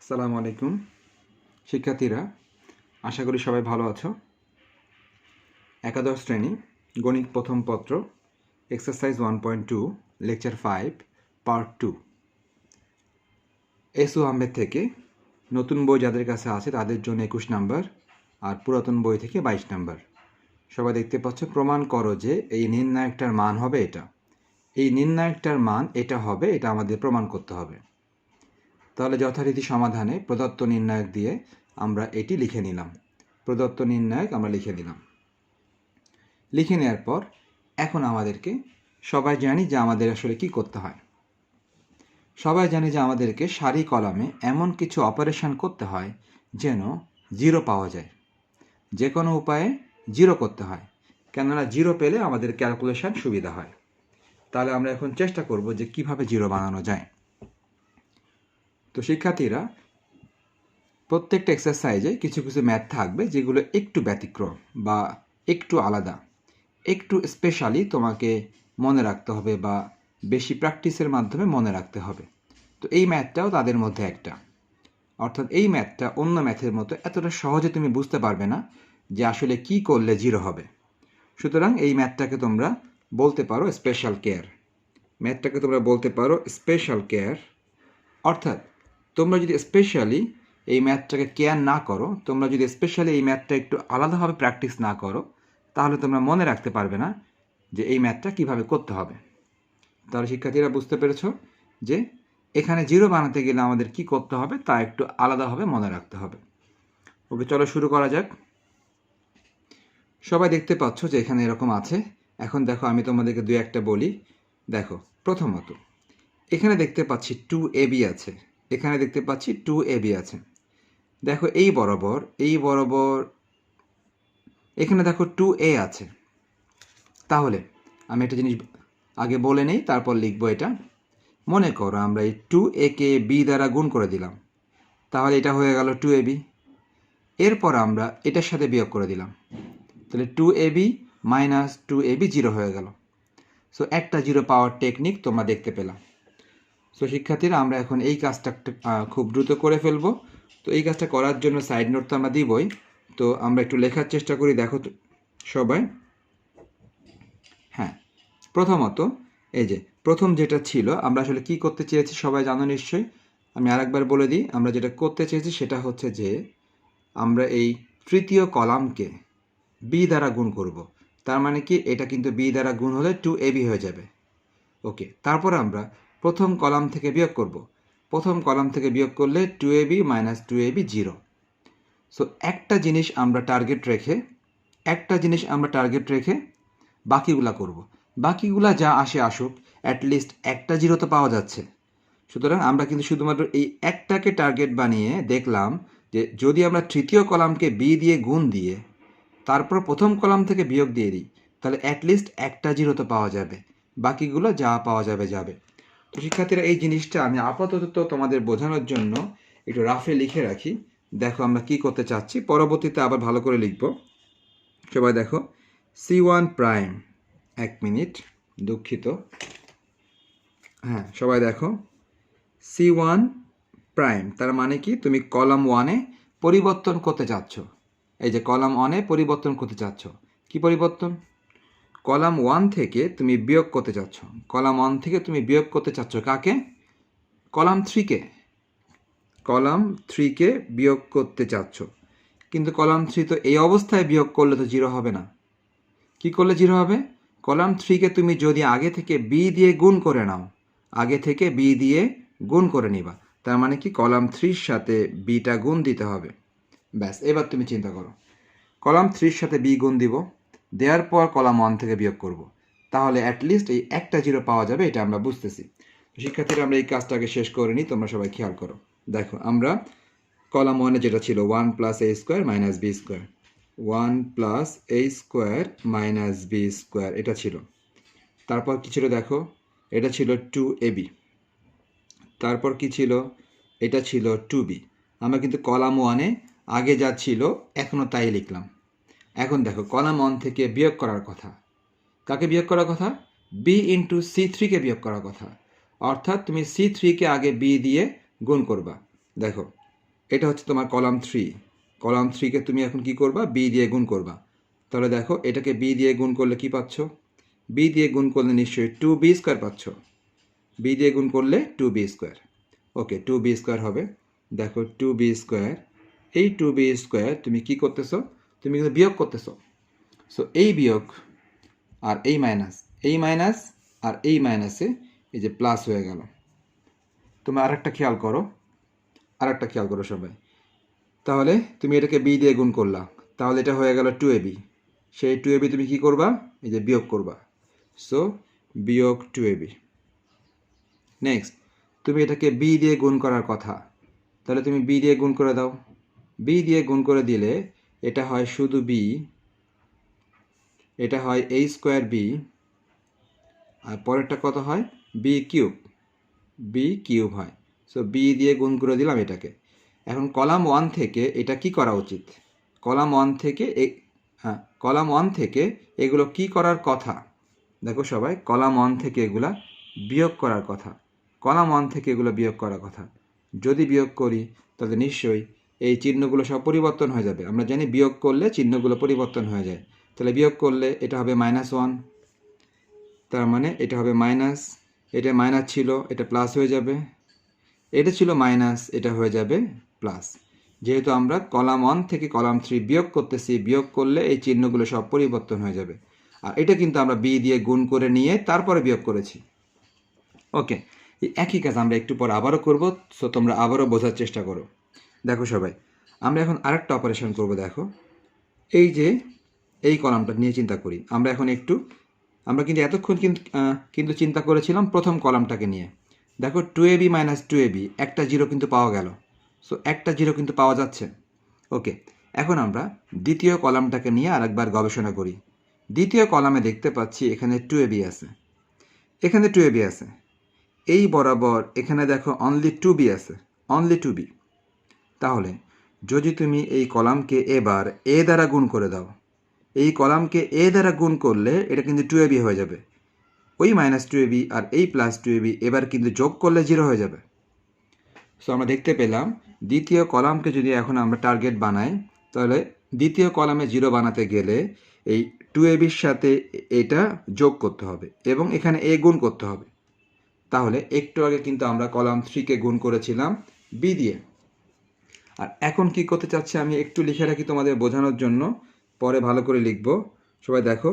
আসসালামু আলাইকুম শিক্ষার্থীরা, আশা করি সবাই ভালো আছো। একাদশ শ্রেণী গণিত প্রথম পত্র এক্সারসাইজ 1.2 লেকচার 5 পার্ট 2 এসু আহমেদ থেকে। নতুন বই যাদের কাছে আছে তাদের জন্য 21 নাম্বার আর পুরাতন বই থেকে 22 নাম্বার। সবাই দেখতে পাচ্ছ, প্রমাণ করো যে এই নির্ণায়কটার মান হবে এটা, এই নির্ণায়কটার মান এটা হবে, এটা আমাদের প্রমাণ করতে হবে। তাহলে যথারীতি সমাধানে প্রদত্ত নির্ণায়ক দিয়ে আমরা এটি লিখে নিলাম। প্রদত্ত নির্ণায়ক আমরা লিখে নিলাম। লিখে নেওয়ার পর এখন আমাদেরকে সবাই জানি যে আমাদের আসলে কি করতে হয়। সবাই জানি যে আমাদেরকে সারি কলামে এমন কিছু অপারেশন করতে হয় যেন জিরো পাওয়া যায়, যে কোনো উপায়ে জিরো করতে হয়, কেননা জিরো পেলে আমাদের ক্যালকুলেশন সুবিধা হয়। তাহলে আমরা এখন চেষ্টা করব যে কিভাবে জিরো বানানো যায়। তো শিক্ষার্থীরা, প্রত্যেকটা এক্সারসাইজে কিছু কিছু ম্যাথ থাকবে যেগুলো একটু ব্যতিক্রম বা একটু আলাদা, একটু স্পেশালি তোমাকে মনে রাখতে হবে বা বেশি প্র্যাকটিসের মাধ্যমে মনে রাখতে হবে। তো এই ম্যাথটাও তাদের মধ্যে একটা, অর্থাৎ এই ম্যাথটা অন্য ম্যাথের মতো এতটা সহজে তুমি বুঝতে পারবে না যে আসলে কি করলে জিরো হবে। সুতরাং এই ম্যাথটাকে তোমরা বলতে পারো স্পেশাল কেয়ার। ম্যাথটাকে তোমরা বলতে পারো স্পেশাল কেয়ার। অর্থাৎ তোমরা যদি স্পেশালি এই ম্যাথটাকে কেয়ার না করো, তোমরা যদি স্পেশালি এই ম্যাথটা একটু আলাদাভাবে প্র্যাকটিস না করো, তাহলে তোমরা মনে রাখতে পারবে না যে এই ম্যাথটা কিভাবে করতে হবে। তাহলে শিক্ষার্থীরা বুঝতে পেরেছ যে এখানে জিরো বানাতে গেলে আমাদের কি করতে হবে তা একটু আলাদাভাবে মনে রাখতে হবে। ওকে, চলো শুরু করা যাক। সবাই দেখতে পাচ্ছ যে এখানে এরকম আছে। এখন দেখো, আমি তোমাদেরকে দুই একটা বলি। দেখো, প্রথমত এখানে দেখতে পাচ্ছি 2ab আছে, এখানে দেখতে পাচ্ছি 2ab আছে। দেখো এই বরাবর এখানে দেখো 2a আছে। তাহলে আমি একটা জিনিস আগে বলে নেই, তারপর লিখবো এটা। মনে করো আমরা এই 2a কে b দ্বারা গুণ করে দিলাম, তাহলে এটা হয়ে গেল 2ab। এরপর আমরা এটার সাথে বিয়োগ করে দিলাম, তাহলে 2ab মাইনাস 2ab জিরো হয়ে গেল। সো একটা জিরো পাওয়ার টেকনিক তোমরা দেখতে পেলাম। সো শিক্ষার্থীরা, আমরা এখন এই কাজটা খুব দ্রুত করে ফেলবো। তো এই কাজটা করার জন্য সাইড নোট তো আমরা দিবই, তো আমরা একটু লেখার চেষ্টা করি। দেখো সবাই, হ্যাঁ, প্রথমত এই যে প্রথম যেটা ছিল, আমরা আসলে কি করতে চেয়েছি সবাই জানো নিশ্চয়ই। আমি আরেকবার বলে দিই, আমরা যেটা করতে চেয়েছি সেটা হচ্ছে যে আমরা এই তৃতীয় কলামকে বি দ্বারা গুণ করব। তার মানে কি, এটা কিন্তু বি দ্বারা গুণ হলে 2ab হয়ে যাবে। ওকে, তারপর আমরা প্রথম কলাম থেকে বিয়োগ করব। প্রথম কলাম থেকে বিয়োগ করলে 2ab minus 2ab zero. So একটা জিনিস আমরা টার্গেট রেখে বাকিগুলা করব। বাকিগুলা যা আসে আসুক, অ্যাটলিস্ট একটা জিরো তো পাওয়া যাচ্ছে। সুতরাং আমরা কিন্তু শুধুমাত্র এই একটাকে টার্গেট বানিয়ে দেখলাম যে যদি আমরা তৃতীয় কলামকে বি দিয়ে গুণ দিয়ে তারপর প্রথম কলাম থেকে বিয়োগ দিয়ে দিই, তাহলে অ্যাটলিস্ট একটা জিরো তো পাওয়া যাবে, বাকিগুলো যা পাওয়া যাবে যাবে। তো শিক্ষার্থীরা, এই জিনিসটা আমি আপাতত তোমাদের বোঝানোর জন্য একটু রাফে লিখে রাখি। দেখো আমরা কি করতে চাচ্ছি, পরবর্তীতে আবার ভালো করে লিখব। সবাই দেখো, C1 প্রাইম, এক মিনিট, দুঃখিত, হ্যাঁ সবাই দেখো, C1 প্রাইম তার মানে কি, তুমি কলাম 1-এ পরিবর্তন করতে চাচ্ছ। এই যে কলাম 1-এ পরিবর্তন করতে চাচ্ছ। কি পরিবর্তন? কলাম 1 থেকে তুমি বিয়োগ করতে চাচ্ছ। কলাম 1 থেকে তুমি বিয়োগ করতে চাচ্ছ কাকে? কলাম 3-কে। কলাম 3-কে বিয়োগ করতে চাচ্ছ, কিন্তু কলাম 3 তো এই অবস্থায় বিয়োগ করলে তো জিরো হবে না। কি করলে জিরো হবে? কলাম 3-কে তুমি যদি আগে থেকে বি দিয়ে গুণ করে নাও, আগে থেকে বি দিয়ে গুণ করে নিবা, তার মানে কি কলাম 3-র সাথে বিটা গুণ দিতে হবে। ব্যাস, এবার তুমি চিন্তা করো, কলাম 3-র সাথে বি গুণ দিব, দেওয়ার পর কলাম 1 থেকে বিয়োগ করব, তাহলে অ্যাটলিস্ট এই একটা জিরো পাওয়া যাবে, এটা আমরা বুঝতেছি। শিক্ষার্থীরা, আমরা এই কাজটাকে শেষ করে নিই, তোমরা সবাই খেয়াল করো। দেখো, আমরা কলাম 1-এ যেটা ছিল 1 plus a square minus b square, 1 plus a square minus b square, এটা ছিল। তারপর কি ছিল দেখো, এটা ছিল 2ab। তারপর কি ছিল? এটা ছিল 2b। আমরা কিন্তু কলাম 1-এ আগে যা ছিল এখনও তাই লিখলাম। এখন দেখো, কলাম 1 থেকে বিয়োগ করার কথা। কাকে বিয়োগ করার কথা? b ইন্টু C3-কে বিয়োগ করার কথা। অর্থাৎ তুমি C3-কে আগে b দিয়ে গুণ করবা। দেখো, এটা হচ্ছে তোমার কলাম 3। কলাম 3কে তুমি এখন কি করবা, বি দিয়ে গুণ করবা। তাহলে দেখো এটাকে বি দিয়ে গুণ করলে কি পাচ্ছ, বি দিয়ে গুণ করলে নিশ্চয়ই 2b² পাচ্ছ। বি দিয়ে গুণ করলে 2b²। ওকে, 2b² হবে। দেখো 2b², এই 2b² তুমি কি করতেছো, তুমি কিন্তু বিয়োগ করতেছো। সো এই বিয়োগ আর এই মাইনাস, এই মাইনাস আর এই মাইনাসে এই যে প্লাস হয়ে গেল। তুমি আরেকটা খেয়াল করো, আরেকটা খেয়াল করো সবাই। তাহলে তুমি এটাকে বি দিয়ে গুণ করলা, তাহলে এটা হয়ে গেল 2ab। সেই 2ab তুমি কি করবা, এই যে বিয়োগ করবা। সো বিয়োগ 2ab। নেক্সট, তুমি এটাকে বি দিয়ে গুণ করার কথা, তাহলে তুমি বি দিয়ে গুণ করে দাও। বি দিয়ে গুণ করে দিলে এটা হয় শুধু বি, এটা হয় a²b, আর পরেরটা কত হয়, b³ b³ হয়। সো বি দিয়ে গুণ করে দিলাম এটাকে। এখন কলাম 1 থেকে এটা কি করা উচিত, কলাম 1 থেকে কলাম 1 থেকে এগুলো কি করার কথা, দেখো সবাই, কলাম 1 থেকে এগুলা বিয়োগ করার কথা। কলাম 1 থেকে এগুলো বিয়োগ করার কথা। যদি বিয়োগ করি তাহলে নিশ্চয়ই এই চিহ্নগুলো সব পরিবর্তন হয়ে যাবে। আমরা জানি বিয়োগ করলে চিহ্নগুলো পরিবর্তন হয়ে যায়। তাহলে বিয়োগ করলে এটা হবে -1, তার মানে এটা হবে মাইনাস, এটা মাইনাস ছিল এটা প্লাস হয়ে যাবে, এটা ছিল মাইনাস এটা হয়ে যাবে প্লাস। যেহেতু আমরা কলাম 1 থেকে কলাম 3 বিয়োগ করতেছি, বিয়োগ করলে এই চিহ্নগুলো সব পরিবর্তন হয়ে যাবে। আর এটা কিন্তু আমরা বি দিয়ে গুণ করে নিয়ে তারপরে বিয়োগ করেছি। ওকে, এই একই কাজ আমরা একটু পর আবারও করব। সো তোমরা আবারও বোঝার চেষ্টা করো। দেখো সবাই, আমরা এখন আরেকটা অপারেশন করব। দেখো এই যে এই কলামটা নিয়ে চিন্তা করি আমরা এখন একটু, আমরা কিন্তু এতক্ষণ কিন্তু চিন্তা করেছিলাম প্রথম কলামটাকে নিয়ে। দেখো 2ab - 2ab, একটা জিরো কিন্তু পাওয়া গেল। সো একটা জিরো কিন্তু পাওয়া যাচ্ছে। ওকে, এখন আমরা দ্বিতীয় কলামটাকে নিয়ে আরেকবার গবেষণা করি। দ্বিতীয় কলামে দেখতে পাচ্ছি এখানে 2ab আছে, এখানে 2ab আছে, এই বরাবর এখানে দেখো অনলি 2b আছে, অনলি 2b। তাহলে যদি তুমি এই কলামকে এবার এ দ্বারা গুণ করে দাও, এই কলামকে এ দ্বারা গুণ করলে এটা কিন্তু 2ab হয়ে যাবে। ওই -2ab আর এই +2ab এবার কিন্তু যোগ করলে 0 হয়ে যাবে। সো আমরা দেখতে পেলাম দ্বিতীয় কলামকে যদি এখন আমরা টার্গেট বানাই, তাহলে দ্বিতীয় কলামে 0 বানাতে গেলে এই 2abর সাথে এটা যোগ করতে হবে এবং এখানে a গুণ করতে হবে। তাহলে একটু আগে কিন্তু আমরা কলাম 3কে গুণ করেছিলাম b দিয়ে। আর এখন কি করতে চাচ্ছি আমি একটু লিখে রাখি তোমাদের বোঝানোর জন্য, পরে ভালো করে লিখব। সবাই দেখো,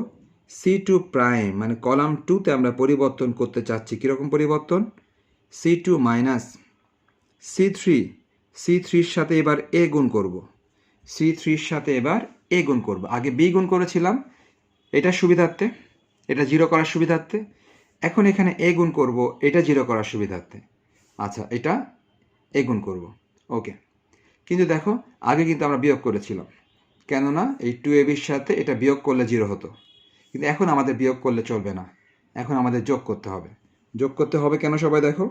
C2 প্রাইম মানে কলাম 2তে আমরা পরিবর্তন করতে চাচ্ছি। কীরকম পরিবর্তন, C2 মাইনাস C3-র সাথে এবার a গুণ করব, C3-র সাথে এবার a গুণ করব। আগে b গুণ করেছিলাম এটা সুবিধার্থে, এটা 0 করার সুবিধার্থে। এখন এখানে a গুণ করব এটা 0 করার সুবিধার্থে। আচ্ছা, এটা a গুণ করব। ওকে, কিন্তু দেখো আগে কিন্তু আমরা বিয়োগ করেছিলাম, কেননা এই 2abর সাথে এটা বিয়োগ করলে 0 হতো। কিন্তু এখন আমাদের বিয়োগ করলে চলবে না, এখন আমাদের যোগ করতে হবে। যোগ করতে হবে কেন সবাই দেখো,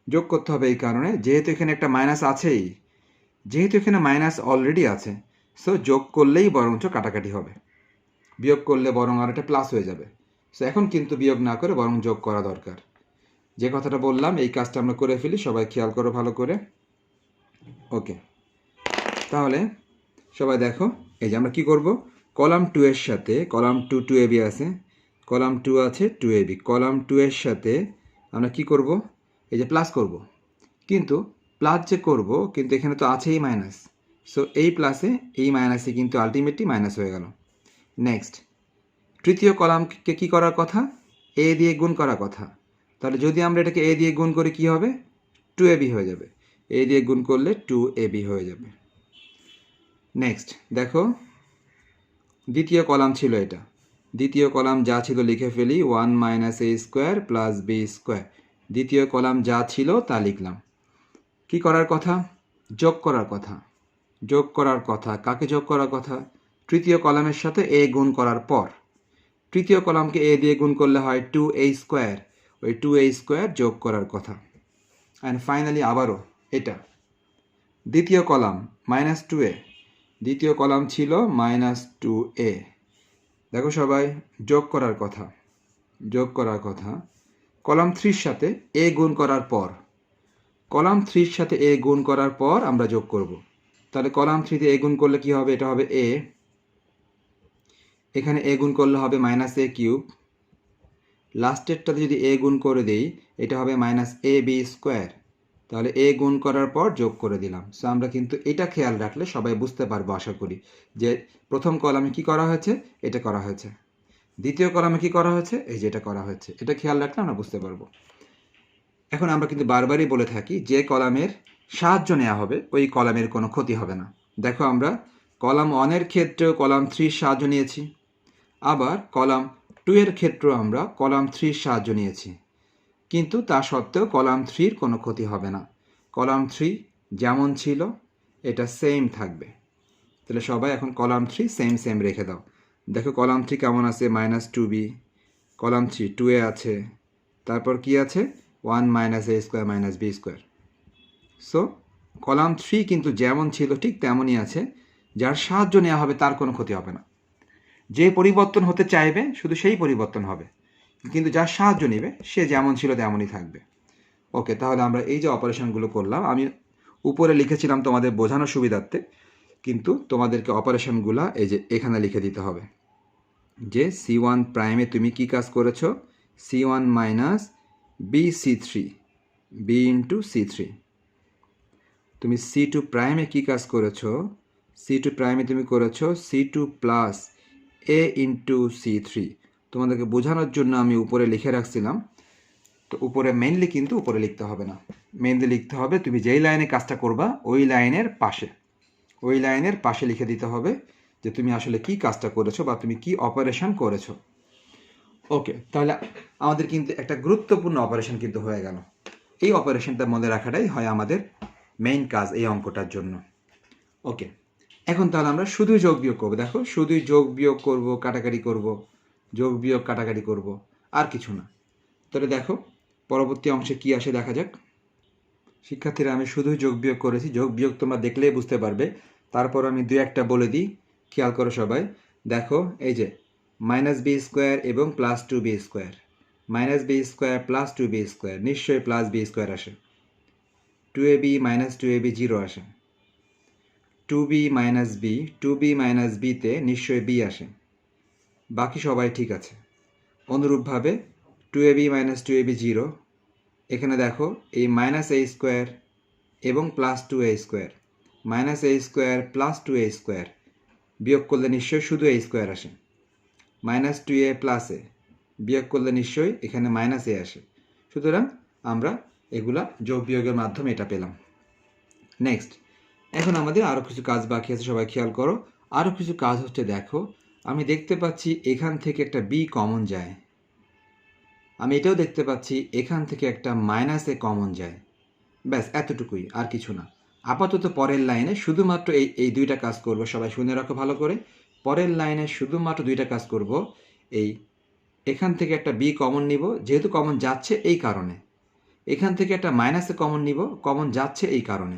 যোগ করতে হবে এই কারণে যেহেতু এখানে একটা মাইনাস আছেই, যেহেতু এখানে মাইনাস অলরেডি আছে। সো যোগ করলেই বরঞ্চ কাটাকাটি হবে, বিয়োগ করলে বরং আর এটা প্লাস হয়ে যাবে। সো এখন কিন্তু বিয়োগ না করে বরং যোগ করা দরকার। যে কথাটা বললাম এই কাজটা আমরা করে ফেলি, সবাই খেয়াল করো ভালো করে। ওকে, তাহলে সবাই দেখো এই যে আমরা কি করব, কলাম 2 এর সাথে কলাম 2ab আছে, কলাম 2 আছে 2ab, কলাম 2 এর সাথে আমরা কি করব, এই যে প্লাস করব। কিন্তু প্লাস যে করব, কিন্তু এখানে তো আছেই মাইনাস। সো এই প্লাসে এই মাইনাসে কিন্তু আলটিমেটলি মাইনাস হয়ে গেল। নেক্সট, তৃতীয় কলামকে কি করার কথা, a দিয়ে গুণ করার কথা। তাহলে যদি আমরা এটাকে a দিয়ে গুণ করি কি হবে, 2ab হয়ে যাবে। a দিয়ে গুণ করলে 2ab হয়ে যাবে। নেক্সট দেখো, দ্বিতীয় কলাম ছিল এটা, দ্বিতীয় কলাম যা ছিল লিখে ফেলি, 1 - a² + b²। দ্বিতীয় কলাম যা ছিল তা লিখলাম। কি করার কথা, যোগ করার কথা, যোগ করার কথা। কাকে যোগ করার কথা, তৃতীয় কলামের সাথে a গুণ করার পর। তৃতীয় কলামকে a দিয়ে গুণ করলে হয় 2a², ওই 2a² যোগ করার কথা। অ্যান্ড ফাইনালি আবারও এটা দ্বিতীয় কলাম -2a, দ্বিতীয় কলাম ছিল -2a। দেখো সবাই, যোগ করার কথা, যোগ করার কথা। কলাম 3-র সাথে a গুণ করার পর, কলাম 3-র সাথে a গুণ করার পর আমরা যোগ করব। তাহলে কলাম 3-তে এ গুণ করলে কি হবে? এটা হবে এ, এখানে এ গুণ করলে হবে মাইনাস এ কিউব, লাস্টেরটাতে যদি এ গুণ করে দেই এটা হবে মাইনাস এ বি স্কোয়ার। তাহলে এ গুণ করার পর যোগ করে দিলাম। সো আমরা কিন্তু এটা খেয়াল রাখলে সবাই বুঝতে পারবো আশা করি যে প্রথম কলামে কি করা হয়েছে, এটা করা হয়েছে, দ্বিতীয় কলামে কি করা হয়েছে, এই যে এটা করা হয়েছে। এটা খেয়াল রাখলে আমরা বুঝতে পারবো। এখন আমরা কিন্তু বারবারই বলে থাকি যে কলামের সাহায্য নেওয়া হবে ওই কলামের কোনো ক্ষতি হবে না। দেখো আমরা কলাম 1-এর ক্ষেত্রেও কলাম 3-র সাহায্য নিয়েছি, আবার কলাম 2-এর ক্ষেত্রেও আমরা কলাম 3-র সাহায্য নিয়েছি, কিন্তু তা সত্ত্বেও কলাম 3-র কোনো ক্ষতি হবে না। কলাম 3 যেমন ছিল এটা সেম থাকবে। তাহলে সবাই এখন কলাম 3 সেম রেখে দাও। দেখো কলাম 3 কেমন আছে? মাইনাস 2b, কলাম 3 2a আছে, তারপর কি আছে? 1 minus a square minus b square. So column 3 কিন্তু যেমন ছিল ঠিক তেমনই আছে, যার সাহায্য নেওয়া হবে তার কোনো ক্ষতি হবে না। যে পরিবর্তন হতে চাইবে শুধু সেই পরিবর্তন হবে, কিন্তু যার সাহায্য নেবে সে যেমন ছিল তেমনই থাকবে। ওকে, তাহলে আমরা এই যে অপারেশনগুলো করলাম, আমি উপরে লিখেছিলাম তোমাদের বোঝানোর সুবিধার্থে, কিন্তু তোমাদেরকে অপারেশনগুলো এই যে এখানে লিখে দিতে হবে যে C1 প্রাইমে তুমি কি কাজ করেছো? C1 minus B C3 b into C3। তুমি C2 প্রাইমে কি কাজ করেছো? C2 প্রাইমে তুমি করেছো C2 plus a into C3। তোমাদেরকে বোঝানোর জন্য আমি উপরে লিখে রাখছিলাম, তো উপরে মেইনলি কিন্তু উপরে লিখতে হবে না, মেইনলি লিখতে হবে তুমি যেই লাইনে কাজটা করবা ওই লাইনের পাশে লিখে দিতে হবে যে তুমি আসলে কি কাজটা করেছো বা তুমি কি অপারেশন করেছো। ওকে, তাহলে আমাদের কিন্তু একটা গুরুত্বপূর্ণ অপারেশন কিন্তু হয়ে গেল। এই অপারেশনটা মনে রাখাটাই হয় আমাদের মেইন কাজ এই অঙ্কটার জন্য। ওকে, এখন তাহলে আমরা শুধুই যোগ বিয়োগ করবো। দেখো শুধুই যোগ বিয়োগ করবো, কাটাকাটি করবো, যোগ বিয়োগ কাটাকাটি করবো, আর কিছু না। তাহলে দেখো পরবর্তী অংশে কি আসে দেখা যাক। শিক্ষার্থীরা আমি শুধুই যোগ বিয়োগ করেছি, যোগ বিয়োগ তোমরা দেখলেই বুঝতে পারবে। তারপর আমি 2-1টা বলে দিই, খেয়াল করো সবাই। দেখো এই যে মাইনাস বি স্কোয়ার এবং plus 2b square, minus b square plus 2b square, নিশ্চয়ই প্লাস বি স্কোয়ার আসে। 2ab মাইনাস 2ab 0 আসে। 2b minus B, 2b minus বিতে নিশ্চয়ই বি আসে। বাকি সবাই ঠিক আছে। অনুরূপভাবে 2ab মাইনাস 2ab 0, এখানে দেখো এই মাইনাস a স্কোয়ার এবং plus 2a square, minus a square plus 2a square বিয়োগ করলে নিশ্চয়ই শুধু a স্কোয়ার আসে। মাইনাস 2a প্লাস a বিয়োগ করলে নিশ্চয়ই এখানে মাইনাস a আসে। সুতরাং আমরা এগুলা যোগ বিয়োগের মাধ্যমে এটা পেলাম। নেক্সট, এখন আমাদের আরও কিছু কাজ বাকি আছে, সবাই খেয়াল করো। আরও কিছু কাজ হচ্ছে, দেখো আমি দেখতে পাচ্ছি এখান থেকে একটা বি কমন যায়, আমি এটাও দেখতে পাচ্ছি এখান থেকে একটা মাইনাস এ কমন যায়। ব্যাস এতটুকুই, আর কিছু না। আপাতত পরের লাইনে শুধুমাত্র এই 2টা কাজ করব, সবাই শুনে রাখো ভালো করে। পরের লাইনে শুধুমাত্র 2টা কাজ করব। এই এখান থেকে একটা বি কমন নিব, যেহেতু কমন যাচ্ছে এই কারণে। এখান থেকে একটা মাইনাসে কমন নিব, কমন যাচ্ছে এই কারণে।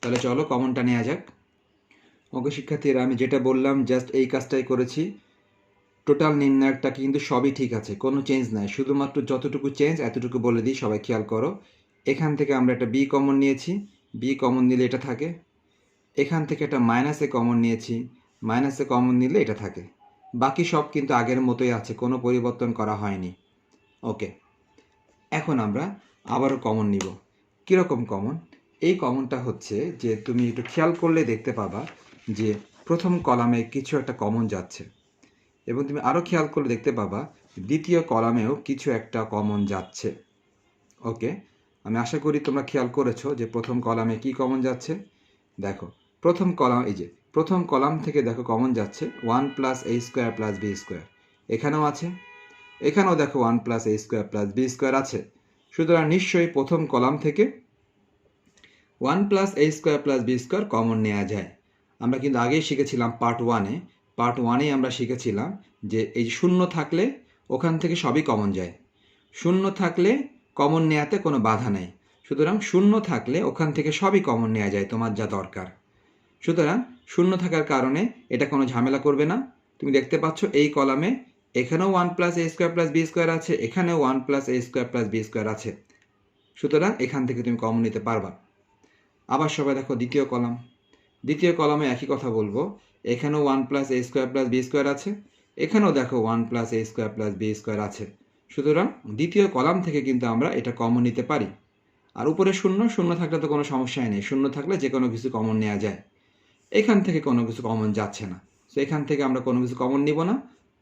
তাহলে চলো কমনটা নেওয়া যাক। অঙ্ক শিক্ষার্থীরা আমি যেটা বললাম জাস্ট এই কাজটাই করেছি। টোটাল নির্ণায়কটা কিন্তু সবই ঠিক আছে, কোনো চেঞ্জ নাই, শুধুমাত্র যতটুকু চেঞ্জ এতটুকু বলে দিই, সবাই খেয়াল করো। এখান থেকে আমরা একটা বি কমন নিয়েছি, বি কমন নিলে এটা থাকে। এখান থেকে একটা মাইনাসে কমন নিয়েছি, মাইনাসে কমন নিলে এটা থাকে। বাকি সব কিন্তু আগের মতোই আছে, কোনো পরিবর্তন করা হয়নি। ওকে, এখন আমরা আবারও কমন নিব। কীরকম কমন? এই কমনটা হচ্ছে যে তুমি একটু খেয়াল করলে দেখতে পাবা যে প্রথম কলামে কিছু একটা কমন যাচ্ছে, এবং তুমি আরও খেয়াল করলে দেখতে পাবা দ্বিতীয় কলামেও কিছু একটা কমন যাচ্ছে। ওকে, আমি আশা করি তোমরা খেয়াল করেছো যে প্রথম কলামে কি কমন যাচ্ছে। দেখো প্রথম কলাম, এই যে প্রথম কলাম থেকে দেখো কমন যাচ্ছে 1 plus a square plus B square, এখানেও আছে, এখানেও দেখো 1 plus a square plus B square আছে। সুতরাং নিশ্চয়ই প্রথম কলাম থেকে 1 plus a square plus B square common নেওয়া যায়। আমরা কিন্তু আগেই শিখেছিলাম পার্ট ওয়ানেই আমরা শিখেছিলাম যে এই শূন্য থাকলে ওখান থেকে সবই কমন যায়, শূন্য থাকলে কমন নেওয়াতে কোনো বাধা নেই। সুতরাং শূন্য থাকলে ওখান থেকে সবই কমন নেওয়া যায় তোমার যা দরকার। সুতরাং শূন্য থাকার কারণে এটা কোনো ঝামেলা করবে না। তুমি দেখতে পাচ্ছ এই কলামে এখানেও 1 plus a square plus B square আছে, এখানেও 1 plus a square plus B square আছে। সুতরাং এখান থেকে তুমি কমন নিতে পারবা। আবার সবাই দেখো দ্বিতীয় কলাম, দ্বিতীয় কলামে একই কথা বলবো, এখানেও 1 প্লাস এ স্কোয়ার প্লাস বি স্কোয়ার আছে, এখানেও দেখো 1 প্লাস এ স্কোয়ার প্লাস বি স্কোয়ার আছে। সুতরাং দ্বিতীয় কলাম থেকে কিন্তু আমরা এটা কমন নিতে পারি। আর উপরে শূন্য, শূন্য থাকলে তো কোনো সমস্যাই নেই, শূন্য থাকলে যে কোনো কিছু কমন নেওয়া যায়। এখান থেকে কোনো কিছু কমন যাচ্ছে না, তো এখান থেকে আমরা কোনো কিছু কমন নিব না,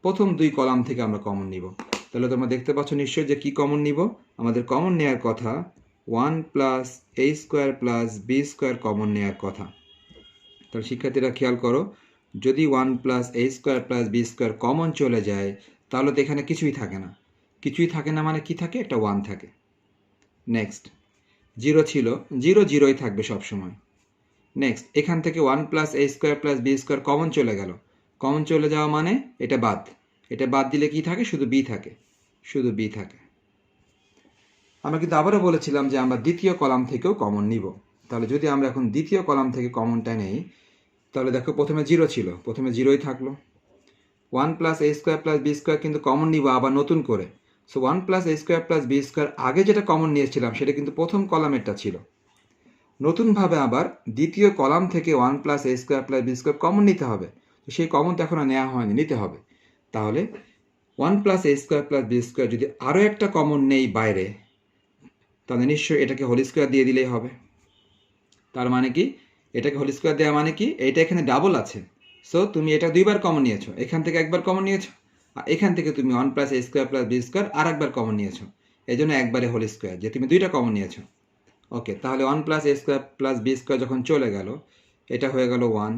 প্রথম দুই কলাম থেকে আমরা কমন নিব। তাহলে তোমরা দেখতে পাচ্ছ নিশ্চয়ই যে কি কমন নিব, আমাদের কমন নেওয়ার কথা 1 প্লাস এ square plus B square common নেওয়ার কথা। তাহলে শিক্ষার্থীরা খেয়াল করো, যদি 1 প্লাস এ square plus B square common চলে যায় তাহলে তো এখানে কিছুই থাকে না। কিছুই থাকে না মানে কি থাকে, একটা 1 থাকে। নেক্সট, জিরো ছিল, জিরো জিরোই থাকবে সবসময়। নেক্সট, এখান থেকে 1 প্লাস এ square plus B square common চলে গেল, কমন চলে যাওয়া মানে এটা বাদ, এটা বাদ দিলে কি থাকে, শুধু বি থাকে, শুধু বি থাকে। আমরা কিন্তু আবারও বলেছিলাম যে আমরা দ্বিতীয় কলাম থেকেও কমন নিব। তাহলে যদি আমরা এখন দ্বিতীয় কলাম থেকে কমনটা নেই, তাহলে দেখো প্রথমে জিরো ছিল, প্রথমে জিরোই থাকলো। 1 প্লাস এ স্কোয়ার প্লাস বি স্কোয়ার কিন্তু কমন নিব আবার নতুন করে। সো 1 প্লাস এ স্কোয়ার প্লাস বি স্কোয়ার আগে যেটা কমন নিয়েছিলাম সেটা কিন্তু প্রথম কলামেরটা ছিল। নতুনভাবে আবার দ্বিতীয় কলাম থেকে 1 প্লাস এ square plus B square common নিতে হবে। তো সেই কমন তো এখনও নেওয়া হয়নি, নিতে হবে। তাহলে 1 প্লাস এ স্কোয়ার প্লাস বি স্কোয়ার যদি আরও একটা কমন নেই বাইরে, তাহলে নিশ্চয়ই এটাকে হোল স্কোয়ার দিয়ে দিলেই হবে। তার মানে কি, এটাকে হোল স্কোয়ার দেওয়া মানে কি, এটা এখানে ডাবল আছে, সো তুমি এটা দুইবার কমন নিয়েছো, এখান থেকে একবার কমন নিয়েছো, আর এখান থেকে তুমি 1 প্লাস এ স্কোয়ার প্লাস বি স্কোয়ার আর একবার কমন নিয়েছো, এই জন্য একবারে হোল স্কোয়ার, যে তুমি দুইটা কমন নিয়েছো। ওকে, তাহলে 1 প্লাস এ স্কোয়ার প্লাস বি স্কোয়ার যখন চলে গেল, এটা হয়ে গেল 1।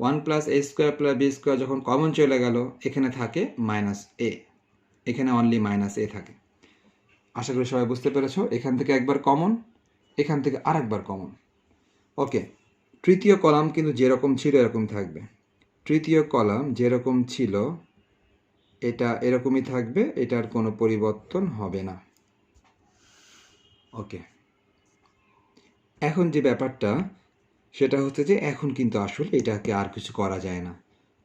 1 প্লাস এ স্কোয়ার প্লাস বি স্কোয়ার যখন কমন চলে গেল, এখানে থাকে মাইনাস এ, এখানে অনলি মাইনাস এ থাকে। আশা করি সবাই বুঝতে পেরেছো, এখান থেকে একবার কমন, এখান থেকে আর একবার কমন। ওকে, তৃতীয় কলাম কিন্তু যেরকম ছিল এরকম থাকবে, তৃতীয় কলাম যেরকম ছিল এটা এরকমই থাকবে, এটার কোনো পরিবর্তন হবে না। ওকে, এখন যে ব্যাপারটা সেটা হচ্ছে যে এখন কিন্তু আসলে এটাকে আর কিছু করা যায় না,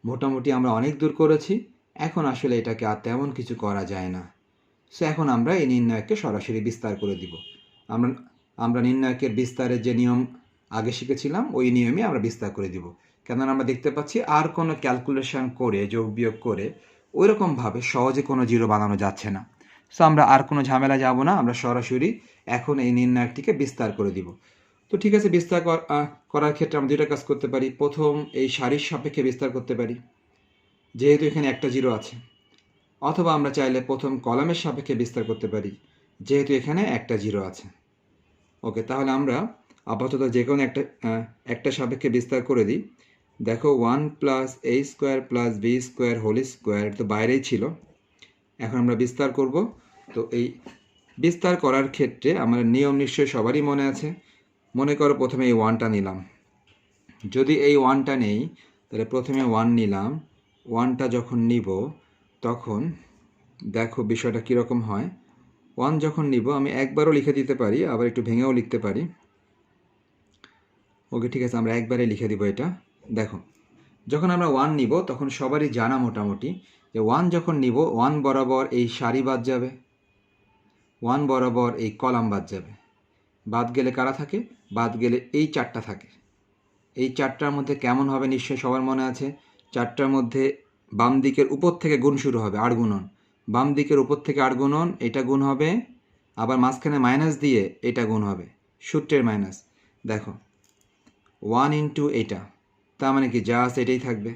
মোটামুটি আমরা অনেক দূর করেছি, এখন আসলে এটাকে আর তেমন কিছু করা যায় না। সো এখন আমরা এই নির্ণয়কে সরাসরি বিস্তার করে দিব। আমরা নির্ণয়কের বিস্তারের যে নিয়ম আগে শিখেছিলাম ওই নিয়মে আমরা বিস্তার করে দিব, কেননা আমরা দেখতে পাচ্ছি আর কোনো ক্যালকুলেশন করে যোগ বিয়োগ করে ওইরকমভাবে সহজে কোনো জিরো বানানো যাচ্ছে না। সো আমরা আর কোনো ঝামেলা যাব না, আমরা সরাসরি এখন এই নির্ণয়কটিকে বিস্তার করে দিব। তো ঠিক আছে, বিস্তার করার ক্ষেত্রে আমরা দুইটা কাজ করতে পারি। প্রথম, এই সারির সাপেক্ষে বিস্তার করতে পারি, যেহেতু এখানে একটা জিরো আছে, অথবা আমরা চাইলে প্রথম কলামের সাপেক্ষে বিস্তার করতে পারি, যেহেতু এখানে একটা জিরো আছে। ওকে, তাহলে আমরা আপাতত যে কোনো একটা সাপেক্ষে বিস্তার করে দিই। দেখো 1 প্লাস এ square plus B square whole square তো বাইরেই ছিল, এখন আমরা বিস্তার করব। তো এই বিস্তার করার ক্ষেত্রে আমার নিয়ম নিশ্চয়ই সবারই মনে আছে। মনে করো প্রথমে এই 1টা নিলাম, যদি এই 1টা নেই তাহলে প্রথমে 1 নিলাম, 1টা যখন নিব তখন দেখো বিষয়টা কীরকম হয়। 1 যখন নিব আমি একবারও লিখে দিতে পারি, আবার একটু ভেঙেও লিখতে পারি। ওকে, ঠিক আছে, আমরা একবারে লিখে দিব এটা। দেখো, যখন আমরা 1 নিব তখন সবারই জানা মোটামুটি যে 1 যখন নিব 1 বরাবর এই সারি বাদ যাবে, 1 বরাবর এই কলাম বাদ যাবে। বাদ গেলে কারা থাকে, বাদ গেলে এই 4টা থাকে। এই 4টার মধ্যে কেমন হবে নিশ্চয়ই সবার মনে আছে, 4টার মধ্যে বাম দিকের উপর থেকে গুণ শুরু হবে, 8 গুণন। বাম দিকের উপর থেকে 8 গুণন, এটা গুণ হবে, আবার মাঝখানে মাইনাস দিয়ে এটা গুণ হবে, সূত্রের মাইনাস। দেখো 1 ইন্টু এটা, তার মানে কি যা আছে এটাই থাকবে,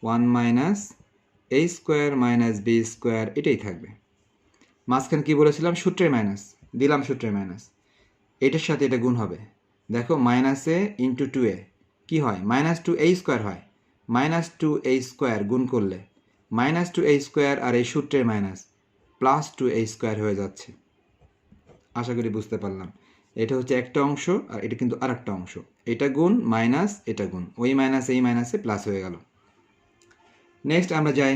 1 মাইনাস এ স্কোয়ার মাইনাস বি স্কোয়ার এটাই থাকবে। মাঝখানে কি বলেছিলাম, সূত্রের মাইনাস দিলাম, সূত্রের মাইনাস, এটার সাথে এটা গুণ হবে। দেখো মাইনাস এ ইন্টু 2a কী হয়, মাইনাস 2a স্কোয়ার হয়, মাইনাস 2a স্কোয়ার গুণ করলে মাইনাস 2a স্কোয়ার আর এই সূত্রের মাইনাস প্লাস 2a স্কোয়ার হয়ে যাচ্ছে। আশা করি বুঝতে পারলাম, এটা হচ্ছে একটা অংশ আর এটা কিন্তু আর একটা অংশ, এটা গুণ মাইনাস এটা গুণ, ওই মাইনাস এই মাইনাসে প্লাস হয়ে গেল। নেক্সট আমরা যাই,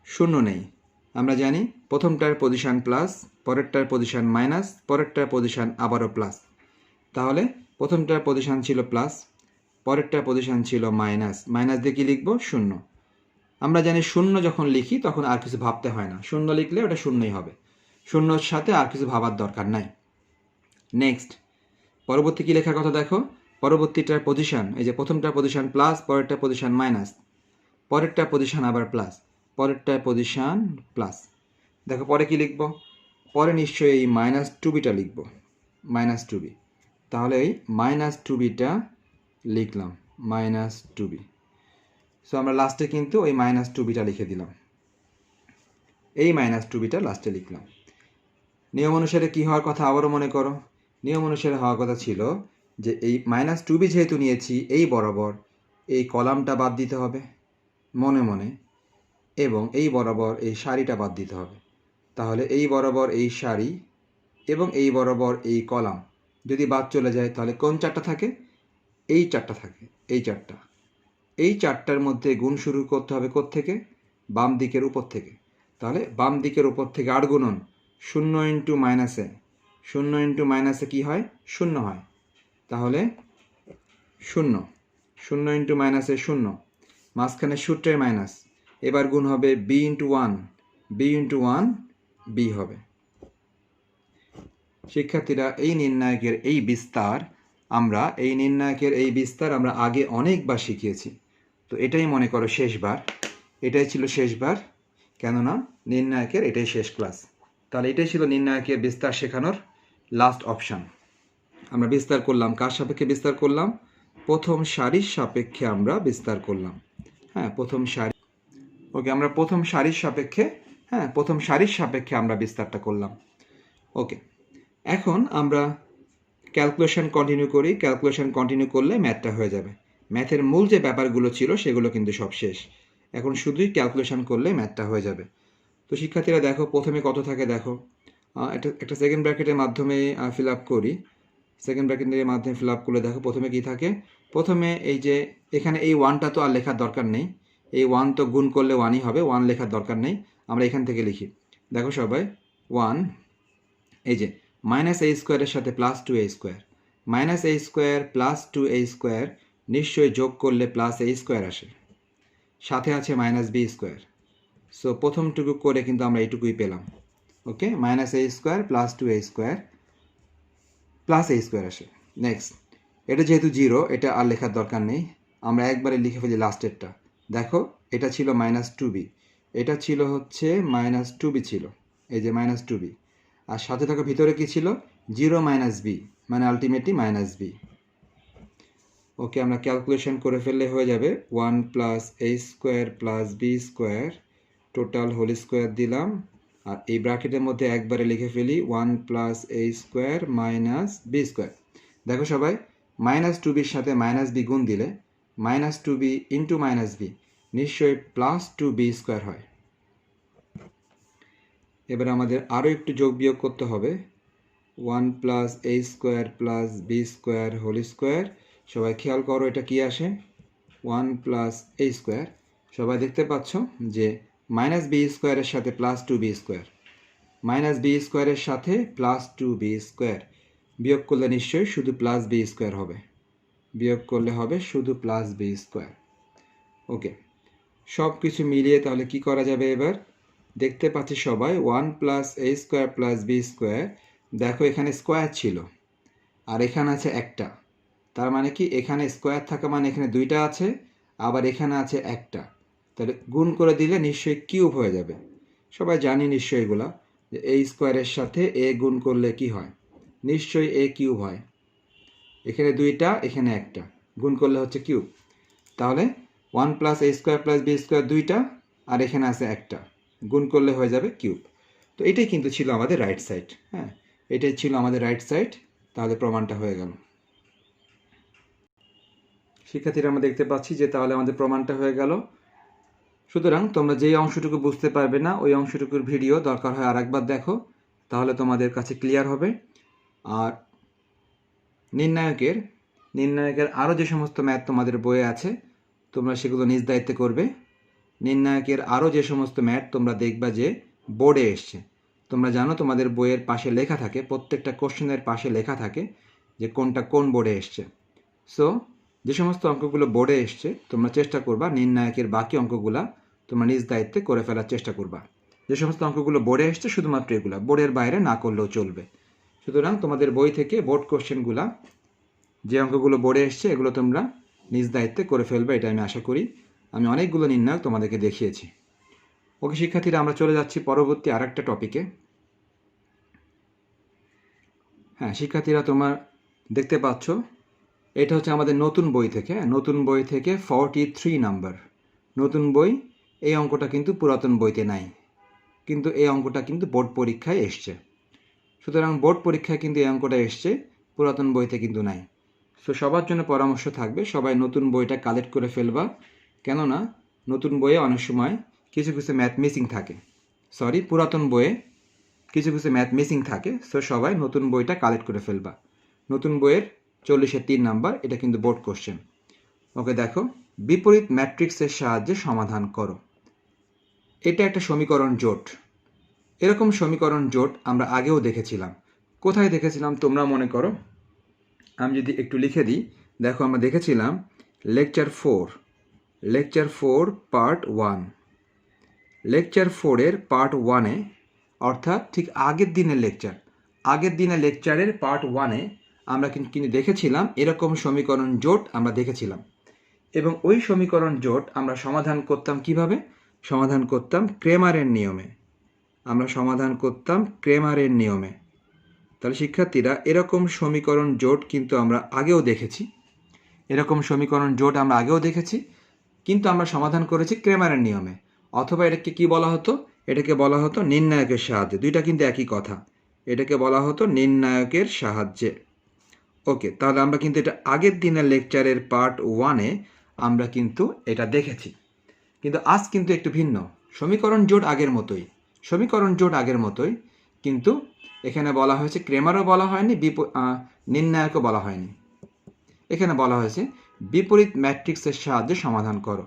শূন্য নেই, আমরা জানি প্রথমটার পজিশান প্লাস, পরেরটার পজিশান মাইনাস, পরেরটার পজিশান আবারও প্লাস। তাহলে প্রথমটার পজিশান ছিল প্লাস, পরেরটার পজিশান ছিল মাইনাস, মাইনাস দিয়ে কী লিখব, শূন্য। আমরা জানি শূন্য যখন লিখি তখন আর কিছু ভাবতে হয় না, শূন্য লিখলে ওটা শূন্যই হবে, শূন্যর সাথে আর কিছু ভাবার দরকার নাই। নেক্সট, পরবর্তী কী লেখার কথা দেখো, পরবর্তীটার পজিশন, এই যে প্রথমটার পজিশন প্লাস, পরেরটা পজিশন মাইনাস, পরেরটা পজিশন আবার প্লাস, পরেরটার পজিশন প্লাস। দেখো পরে কি লিখব, পরে নিশ্চয়ই এই মাইনাস টু বিটা লিখব, মাইনাস টু বি। তাহলে এই মাইনাস টু বিটা লিখলাম, মাইনাস টু বি। সো আমরা লাস্টে কিন্তু ওই মাইনাস টু বিটা লিখে দিলাম, এই মাইনাস টু বিটা লাস্টে লিখলাম। নিয়ম অনুসারে কী হওয়ার কথা আবারও মনে করো, নিয়ম অনুসারে হওয়ার কথা ছিল যে এই মাইনাস টু বি যেহেতু নিয়েছি, এই বরাবর এই কলামটা বাদ দিতে হবে মনে মনে, এবং এই বরাবর এই সারিটা বাদ দিতে হবে। তাহলে এই বরাবর এই সারি এবং এই বরাবর এই কলাম যদি বাদ চলে যায়, তাহলে কোন চারটা থাকে, এই চারটা থাকে, এই চারটা। এই চারটার মধ্যে গুণ শুরু করতে হবে কোত্থেকে, বাম দিকের উপর থেকে। তাহলে বাম দিকের উপর থেকে 8 গুণন 0 ইন্টু মাইনাসে, 0 ইন্টু মাইনাসে কী হয়, 0 হয়। তাহলে 0, 0 ইন্টু মাইনাসে 0, মাঝখানে সূত্রের মাইনাস, এবার গুণ হবে b into 1, b into 1 b হবে। শিক্ষার্থীরা এই নির্ণায়কের এই বিস্তার আমরা আগে অনেকবার শিখিয়েছি। তো এটাই মনে করো শেষবার, এটাই ছিল শেষবার, কেননা নির্ণায়কের এটাই শেষ ক্লাস। তাহলে এটাই ছিল নির্ণায়কের বিস্তার শেখানোর লাস্ট অপশান। আমরা বিস্তার করলাম, কার সাপেক্ষে বিস্তার করলাম, প্রথম সারির সাপেক্ষে আমরা বিস্তার করলাম। হ্যাঁ, প্রথম সারি, ওকে, আমরা প্রথম সারির সাপেক্ষে আমরা বিস্তারটা করলাম। ওকে, এখন আমরা ক্যালকুলেশন কন্টিনিউ করি। ক্যালকুলেশন কন্টিনিউ করলে ম্যাথটা হয়ে যাবে। ম্যাথের মূল যে ব্যাপারগুলো ছিল সেগুলো কিন্তু সব শেষ, এখন শুধুই ক্যালকুলেশন করলে ম্যাথটা হয়ে যাবে। তো শিক্ষার্থীরা দেখো প্রথমে কত থাকে, দেখো একটা সেকেন্ড ব্র্যাকেটের মাধ্যমে ফিল আপ করি। সেকেন্ড ব্র্যাকেটের মাধ্যমে ফিল আপ করলে দেখো প্রথমে কি থাকে, প্রথমে এই যে এখানে এই ওয়ানটা তো আর লেখার দরকার নেই, এই ওয়ান তো গুণ করলে ওয়ানই হবে, ওয়ান লেখার দরকার নেই, আমরা এখান থেকে লিখি। দেখো সবাই, ওয়ান, এই যে মাইনাস এ স্কোয়ারের সাথে প্লাস টু এ স্কোয়ার, মাইনাস এ স্কোয়ার প্লাস টু এ স্কোয়ার নিশ্চয়ই যোগ করলে প্লাস এ স্কোয়ার আসে, সাথে আছে মাইনাস বি স্কোয়ার। সো প্রথমটুকু করে কিন্তু আমরা এইটুকুই পেলাম। ওকে, মাইনাস এ স্কোয়ার প্লাস টু এ স্কোয়ার প্লাস এ স্কোয়ার আসে। নেক্সট, এটা যেহেতু জিরো, এটা আর লেখার দরকার নেই, আমরা একবারে লিখে ফেলি লাস্টেরটা। দেখো এটা ছিল মাইনাস টু বি, এটা ছিল হচ্ছে মাইনাস টু বি ছিল, এই যে মাইনাস টু বি, আর সাথে থাকা ভিতরে কি ছিল, জিরো মাইনাস বি, মানে আলটিমেটলি মাইনাস বি। ওকে, আমরা ক্যালকুলেশন করে ফেললে হয়ে যাবে 1 প্লাস এ square plus B square total whole square দিলাম, আর এই ব্র্যাকেটের মধ্যে একবারে লিখে ফেলি 1 প্লাস এ স্কোয়ার মাইনাস বি স্কোয়ার। দেখো সবাই, মাইনাস টু বির সাথে মাইনাস বি গুণ দিলে minus two b into minus b নিশ্চয়ই প্লাস টু বি স্কোয়ার হয়। এবার আমাদের আরও একটু যোগ বিয়োগ করতে হবে, 1 প্লাস এ square plus B square whole square. সবাই খেয়াল করো এটা কি আসে, 1 প্লাস এ স্কোয়ার। সবাই দেখতে পাচ্ছ যে মাইনাস বি স্কোয়ারের সাথে plus two b square, minus b স্কোয়ারের সাথে প্লাস টু বি স্কোয়ার, বিয়োগ করলে নিশ্চয়ই শুধু প্লাস বি স্কোয়ার হবে, বিয়োগ করলে হবে শুধু প্লাস বি স্কোয়ার। ওকে, সব কিছু মিলিয়ে তাহলে কি করা যাবে, এবার দেখতে পাচ্ছি সবাই 1 প্লাস এ স্কোয়ার প্লাস বি স্কোয়ার। দেখো এখানে স্কোয়ার ছিল আর এখানে আছে একটা, তার মানে কি এখানে স্কোয়ার থাকা মানে এখানে দুইটা আছে, আবার এখানে আছে একটা, তাহলে গুণ করে দিলে নিশ্চয়ই কিউব হয়ে যাবে। সবাই জানি নিশ্চয়ই এগুলা, যে এ স্কোয়ারের সাথে এ গুণ করলে কি হয়, নিশ্চয়ই এ কিউব হয়। এখানে দুইটা, এখানে একটা, গুণ করলে হচ্ছে কিউব। তাহলে 1 প্লাস এ স্কোয়ার প্লাস বি স্কোয়ার দুইটা, আর এখানে আছে একটা, গুণ করলে হয়ে যাবে কিউব। তো এটাই কিন্তু ছিল আমাদের রাইট সাইড। হ্যাঁ, এটাই ছিল আমাদের রাইট সাইড, তাহলে প্রমাণটা হয়ে গেল। শিক্ষার্থীরা আমরা দেখতে পাচ্ছি যে তাহলে আমাদের প্রমাণটা হয়ে গেল। সুতরাং তোমরা যেই অংশটুকু বুঝতে পারবে না, ওই অংশটুকুর ভিডিও দরকার হয় আরেকবার দেখো, তাহলে তোমাদের কাছে ক্লিয়ার হবে। আর নির্ণায়কের আরও যে সমস্ত ম্যাথ তোমাদের বইয়ে আছে, তোমরা সেগুলো নিজ দায়িত্বে করবে। নির্ণায়কের আরও যে সমস্ত ম্যাথ তোমরা দেখবা যে বোর্ডে এসছে, তোমরা জানো তোমাদের বইয়ের পাশে লেখা থাকে, প্রত্যেকটা কোশ্চেনের পাশে লেখা থাকে যে কোনটা কোন বোর্ডে এসছে। সো যে সমস্ত অঙ্কগুলো বোর্ডে এসছে তোমরা চেষ্টা করবা নির্ণায়কের বাকি অঙ্কগুলা তোমরা নিজ দায়িত্বে করে ফেলার চেষ্টা করবা। যে সমস্ত অঙ্কগুলো বোর্ডে এসছে শুধুমাত্র এগুলা, বোর্ডের বাইরে না করলেও চলবে। সুতরাং তোমাদের বই থেকে বোর্ড কোশ্চেনগুলা যে অঙ্কগুলো বোর্ডে এসছে এগুলো তোমরা নিজ দায়িত্বে করে ফেলবে, এটা আমি আশা করি। আমি অনেকগুলো নির্ণায়ক তোমাদেরকে দেখিয়েছি। ওকে শিক্ষার্থীরা, আমরা চলে যাচ্ছি পরবর্তী আরেকটা টপিকে। হ্যাঁ শিক্ষার্থীরা, তোমার দেখতে পাচ্ছ এটা হচ্ছে আমাদের নতুন বই থেকে 43 নাম্বার নতুন বই। এই অঙ্কটা কিন্তু পুরাতন বইতে নাই, কিন্তু এই অঙ্কটা কিন্তু বোর্ড পরীক্ষায় এসছে। সুতরাং বোর্ড পরীক্ষায় কিন্তু এই অঙ্কটা এসছে, পুরাতন বইতে কিন্তু নাই। সো সবার জন্য পরামর্শ থাকবে, সবাই নতুন বইটা কালেক্ট করে ফেলবা, কেননা নতুন বইয়ে অনেক সময় কিছু কিছু ম্যাথ মিসিং থাকে। পুরাতন বইয়ে কিছু কিছু ম্যাথ মিসিং থাকে। সো সবাই নতুন বইটা কালেক্ট করে ফেলবা। নতুন বইয়ের 40-3 নাম্বার, এটা কিন্তু বোর্ড কোশ্চেন। ওকে দেখো, বিপরীত ম্যাট্রিক্সের সাহায্যে সমাধান করো। এটা একটা সমীকরণ জোট। এরকম সমীকরণ জোট আমরা আগেও দেখেছিলাম। কোথায় দেখেছিলাম তোমরা মনে করো? আমি যদি একটু লিখে দিই, দেখো আমরা দেখেছিলাম লেকচার 4 পার্ট 1। লেকচার 4-এর পার্ট 1-এ, অর্থাৎ ঠিক আগের দিনের লেকচারের পার্ট 1-এ আমরা কিন্তু দেখেছিলাম এরকম সমীকরণ জোট আমরা দেখেছিলাম। এবং ওই সমীকরণ জোট আমরা সমাধান করতাম কিভাবে? সমাধান করতাম ক্রেমারের নিয়মে। তাহলে শিক্ষার্থীরা, এরকম সমীকরণ জোট কিন্তু আমরা আগেও দেখেছি। কিন্তু আমরা সমাধান করেছি ক্রেমারের নিয়মে, অথবা এটাকে কি বলা হতো? এটাকে বলা হতো নির্ণায়কের সাহায্যে। দুইটা কিন্তু একই কথা। এটাকে বলা হতো নির্ণায়কের সাহায্যে। ওকে, তাহলে আমরা কিন্তু এটা আগের দিনের লেকচারের পার্ট 1-এ আমরা কিন্তু এটা দেখেছি। কিন্তু আজ কিন্তু একটু ভিন্ন। সমীকরণ জোট আগের মতোই, কিন্তু এখানে বলা হয়েছে ক্রেমারও বলা হয়নি, নির্ণায়কও বলা হয়নি। এখানে বলা হয়েছে বিপরীত ম্যাট্রিক্সের সাহায্যে সমাধান করো।